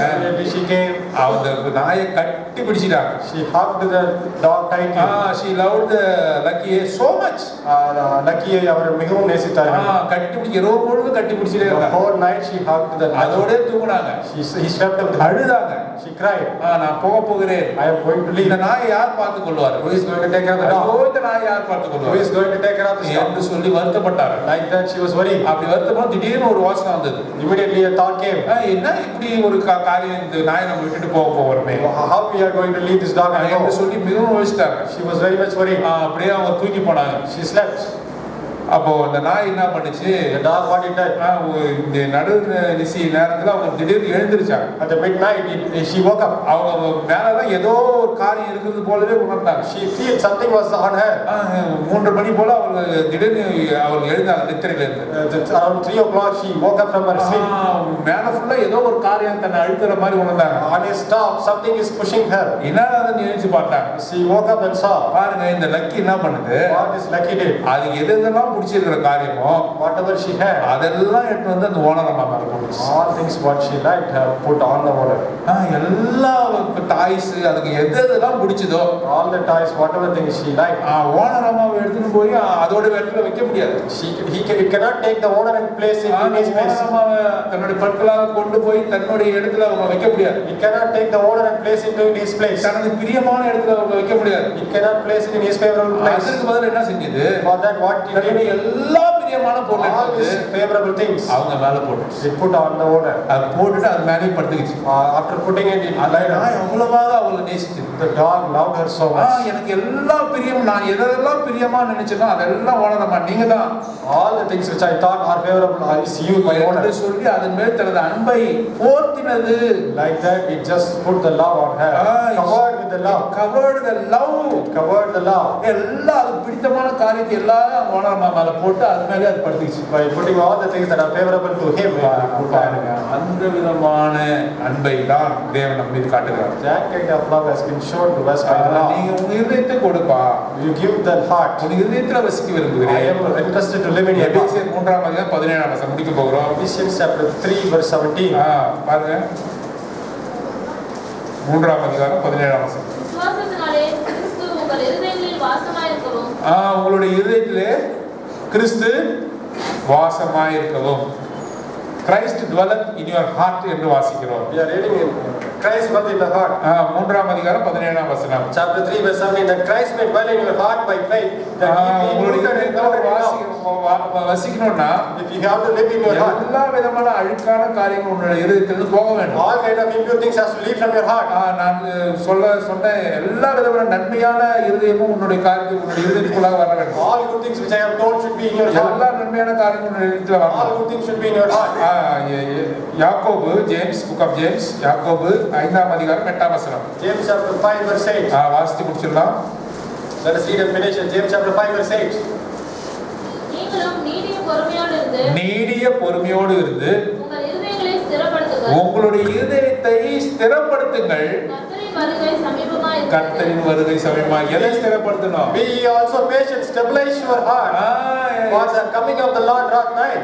B: She came.
A: அவங்க நாயை கட்டி பிடிச்சிட்டாங்க.
B: She hugged the dog tightly.
A: She loved Lucky so much.
B: Lucky அவர் மிகவும் நேசித்தார்.
A: கட்டி பிடிச்சி இரவு முழுவதும் கட்டி பிடிச்சிட்டே இருந்தாங்க.
B: Whole night she hugged the dog.
A: அதோட தூங்குனாங்க.
B: He slept with her.
A: அழுதாங்க.
B: She cried.
A: நான் போகிறேன்.
B: I am going to leave.
A: இந்த நாயை யார் பார்த்துக் கொள்வார்?
B: Who is going to take care of the dog?
A: இந்த நாயை யார் பார்த்துக் கொள்வார்?
B: Who is going to take care of the dog?
A: என்று சொல்லி வருத்தப்பட்டார்.
B: Like that she was worried.
A: அப்படி வருத்தமா திடீர்னு ஒரு யோசனை வந்தது.
B: Immediately a thought came.
A: என்ன இப்படி ஒரு காரியம், இந்த நாயை நம்ம விட்டுட்டு போறோமே.
B: How we are going to leave this dog and go?
A: என்று சொல்லி மிகவும் யோசித்தாங்க.
B: She was very much worried.
A: அப்படியே அவங்க தூங்கி போனாங்க.
B: She slept.
A: அப்போ அந்த நாய் என்ன பண்ணுச்சு?
B: The dog what it did?
A: இந்த நடு நிசி நேரத்துல அவங்க திடீர்னு எழுந்திருச்சாங்க.
B: At the midnight she woke up.
A: அவங்க மேலதான் ஏதோ ஒரு காரியம் இருக்குது போலவே உணர்ந்தாங்க.
B: She feel something was on her.
A: 3 மணி போல அவங்க திடீர்னு அவங்க எழுந்தாங்க நித்திரையில இருந்து.
B: Around 3 o'clock she woke up from her sleep.
A: மேல ஃபுல்லா ஏதோ ஒரு காரியம் தன்னை அழுத்துற மாதிரி உணர்ந்தாங்க.
B: On a stop something is pushing her.
A: என்னன்னு நினைச்சு பார்த்தாங்க.
B: She woke up and saw.
A: பாருங்க இந்த லக்கி என்ன பண்ணுது?
B: What is Lucky did?
A: அது எதெல்லாம் பிடிச்சிருக்கிற காரியமோ
B: whatever she had,
A: அதெல்லாம் எடுத்து வந்து அந்த ஓனர் அம்மா மேல போட்டுச்சு.
B: all things what she liked have put on the owner.
A: எல்லா டாய்ஸ் அதுக்கு எதெல்லாம் பிடிச்சதோ
B: all the toys whatever things she liked,
A: owner அம்மாவை எடுத்துட்டு போய் அதோட இடத்துல வைக்க முடியாது.
B: He cannot take the owner and place it in his place.
A: அம்மாவை தன்னுடைய பற்களாக கொண்டு போய் தன்னுடைய இடத்துல அவங்க வைக்க முடியாது.
B: He cannot take the owner and place it in his place.
A: தனது பிரியமான இடத்துல அவங்க வைக்க முடியாது.
B: He cannot place it in his favorable place.
A: அதுக்கு பதிலா என்ன செஞ்சது?
B: For that what he did,
A: எல்லா பிரியமான பொருள்
B: all his favorable things
A: அவங்க மேல போட்டுச்சு.
B: it put on the owner.
A: அது போட்டுட்டு அது மேலே படுத்துக்கிச்சு.
B: After putting it
A: நாய் அவ்வளவாக அவளை நேசிச்சது.
B: the dog loved her so much.
A: எனக்கு எல்லா பிரியம், நான் எதெல்லாம் பிரியமா நினைச்சேனோ அதெல்லாம் ஓனரமா நீங்க தான்.
B: all the things which I thought are favorable is you my owner.
A: சொல்லி அதன் மேல் தனது அன்பை போர்த்தினது.
B: Like that it just put the love on her. Covered with the love.
A: Covered the love.
B: Covered the love.
A: எல்லா அதுக்கு பிடித்தமான காரியத்தை எல்லாம் ஓனரமா மேல போட்டு அது மேலே அது படுத்துக்கிச்சு.
B: By putting all the things that are favorable to him.
A: அந்த விதமான அன்பை தான் தேவன் நம்ம மீது காட்டுகிறார்.
B: That kind of love has been shown to us by the Lord.
A: நீங்க உங்க இதயத்தை கொடுப்பா.
B: You give the heart.
A: உங்க இதயத்துல வசிக்க விரும்புகிறேன்.
B: I am interested to live in your heart.
A: எபேசியர் 3ஆம் அதிகாரம் 17ஆம் வசனம் முடிக்க போகிறோம்.
B: Ephesians chapter 3 verse 17.
A: பாருங்க. 3ஆம் அதிகாரம் 17ஆம் வசனம்.
D: விசுவாசத்தினாலே கிறிஸ்து உங்கள் இதயங்களில் வாசமாயிருக்கவும்.
A: உங்களுடைய இதயத்திலே கிறிஸ்து வாசமாயிருக்கவும். Christ dwelleth in your heart என்று வாசிக்கிறோம்.
B: We are reading in Christ dwelleth in the heart.
A: 3ஆம் அதிகாரம் 17ஆம் வசனம்.
B: Chapter 3 verse 17, that Christ may dwell in your heart by faith, that he may be rooted and grounded in love.
A: வசிக்கணும்னா
B: if you have to live in your heart,
A: எல்லா விதமான அழுக்கான காரியங்கள் உங்களுடைய இதயத்திலிருந்து போக வேண்டும்.
B: all kind of impure things has to leave from your heart.
A: நான் சொன்ன எல்லா விதமான நன்மையான இருதயமும் உன்னுடைய காரியத்தை உன்னுடைய இதயத்துக்குள்ளாக வர வேண்டும்.
B: all good things which I have told should be in your heart.
A: எல்லா நன்மையான காரியங்களும் உன்னுடைய இதயத்துல வரணும்.
B: all good things should be in your heart.
A: யாக்கோபு, ஜேம்ஸ், புக் ஆஃப் ஜேம்ஸ், யாக்கோபு 5ஆம் அதிகாரம் 8ஆம் வசனம்.
B: James chapter 5 verse 8.
A: வாசித்து முடிச்சிடலாம்.
B: Let us read and finish it. James chapter 5 verse 8.
D: நீங்களும் நீடிய பொறுமையோடு இருந்து உங்கள் இதயங்களை ஸ்திரப்படுத்துங்கள்.
A: உங்களுடைய இதயத்தை ஸ்திரப்படுத்துங்கள். கர்த்தரின் வருகை சமீபமாய். எதை ஸ்திரப்படுத்தணும்?
B: Be ye also patient, stabilize your heart. For the coming of the Lord draweth nigh.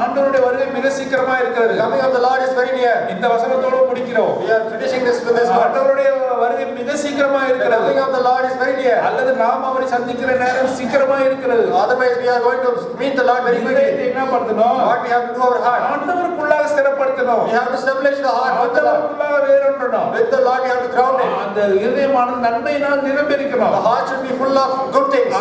A: ஆண்டவருடைய வருகை மிக சீக்கிரமா இருக்கிறது.
B: The coming of the Lord is very near.
A: இந்த வசனத்தோட முடிக்கிறோம்.
B: We are finishing this with this word.
A: ஆண்டவருடைய வருகை மிக சீக்கிரமா
B: The
A: இருக்கிறது.
B: coming of the Lord is very near.
A: அல்லது நாம் அவரை சந்திக்கிற நேரம் சீக்கிரமா இருக்கிறது.
B: Otherwise we are going to meet the Lord very quickly.
A: என்ன பண்ணணும்?
B: What we have to do our heart?
A: ஆண்டவருக்குள்ளாக ஸ்திரப்படுத்தணும்.
B: We have to stabilize the heart with the Lord.
A: ஆண்டவருக்குள்ளாக வேரூன்றணும்.
B: With the Lord we have to ground it.
A: அந்த இதயமானது நன்மையினால் நிரம்பியிருக்கணும்.
B: The heart should be full of good things.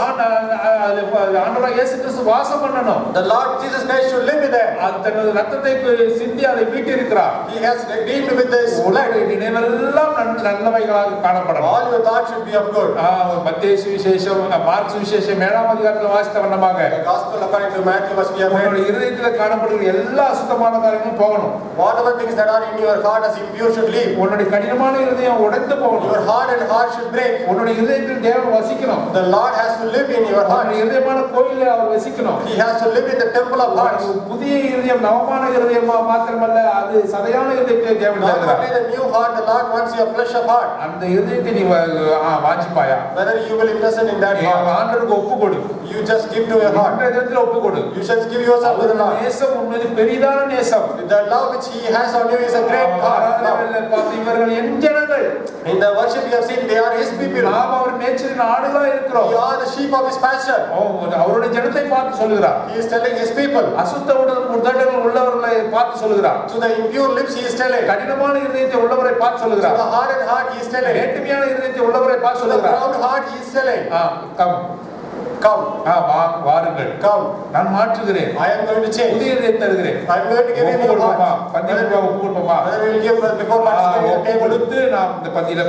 A: ஆண்டவராகிய இயேசு கிறிஸ்து வாசம் பண்ணணும்.
B: The Lord Jesus Christ should live with them.
A: தனது ரத்தத்தை சிந்தி அதை மீட்டு இருக்கிறார்.
B: He has redeemed with his blood.
A: Ninaivellam நல்லவைகளாக காணப்படணும்.
B: All your thoughts should be of good.
A: மத்தேயு சுவிசேஷம், மார்க் சுவிசேஷம் 7ஆம் அதிகாரத்தில் வாசித்த வண்ணமாக
B: The gospel according to Matthew must be of
A: உங்களுடைய
B: good.
A: இதயத்தில் காணப்படுகிற எல்லா அசுத்தமான காரியங்களும் போகணும்.
B: Whatever things that are in your heart as impure should leave. believe.
A: உன்னுடைய கடினமான இருதயம் உடைந்து போகணும்.
B: Your hardened heart should break.
A: உன்னுடைய இதயத்தில் தேவன் வசிக்கணும்.
B: The Lord has to live in your heart.
A: உன்னுடைய இதயமான கோயிலில் அவர் வசிக்கணும்.
B: He has to live in the temple of hearts.
A: புதிய இருதயம் நவமான இருதயமா மாத்திரமல்ல, அது சதையான இருதயத்தை தேவன்
B: Not
A: தருகிறார்.
B: only the new heart, the Lord wants your flesh of heart.
A: அந்த இருதயத்தை நீ வாஞ்சிப்பாயா?
B: Whether you will invest in that heart.
A: ஆண்டவருக்கு ஒப்பு கொடு.
B: You just give to your heart.
A: அந்த இதயத்தில் ஒப்பு கொடு.
B: You just give yourself to the Lord.
A: நேசம் உண்மையிலே பெரிதான நேசம்.
B: The love which He has on you is a great love.
A: இவர்கள் என் ஜனங்கள்.
B: In the worship you have seen, they are His people.
A: நாம் அவர் மேய்ச்சலின் ஆடுகளா இருக்கிறோம்.
B: We are the sheep of His pasture.
A: அவருடைய ஜனத்தை பார்த்து சொல்கிறார்.
B: He is telling His people.
A: அசுத்த உதடுகள் உள்ளவர்களை பார்த்து சொல்கிறார்.
B: To the impure lips He is telling.
A: கடினமான இருதயத்தை உள்ளவரை பார்த்து சொல்கிறார்.
B: To the hardened heart He is telling.
A: ஏட்டுமையான இருதயத்தை உள்ளவரை பார்த்து
B: To the
A: சொல்கிறார்.
B: proud heart He is telling.
A: Come.
B: Come.
A: வாருங்கள்.
B: Come.
A: நான் மாற்றுகிறேன்.
B: I am going to change.
A: புதிய இதயத்தை தருகிறேன்.
B: I am going to give you new heart.
A: பந்திக்கு ஒப்பு கொடுப்போமா?
B: Whether we will give before Lord's table.
A: கொடுத்து நாம் இந்த பந்தியில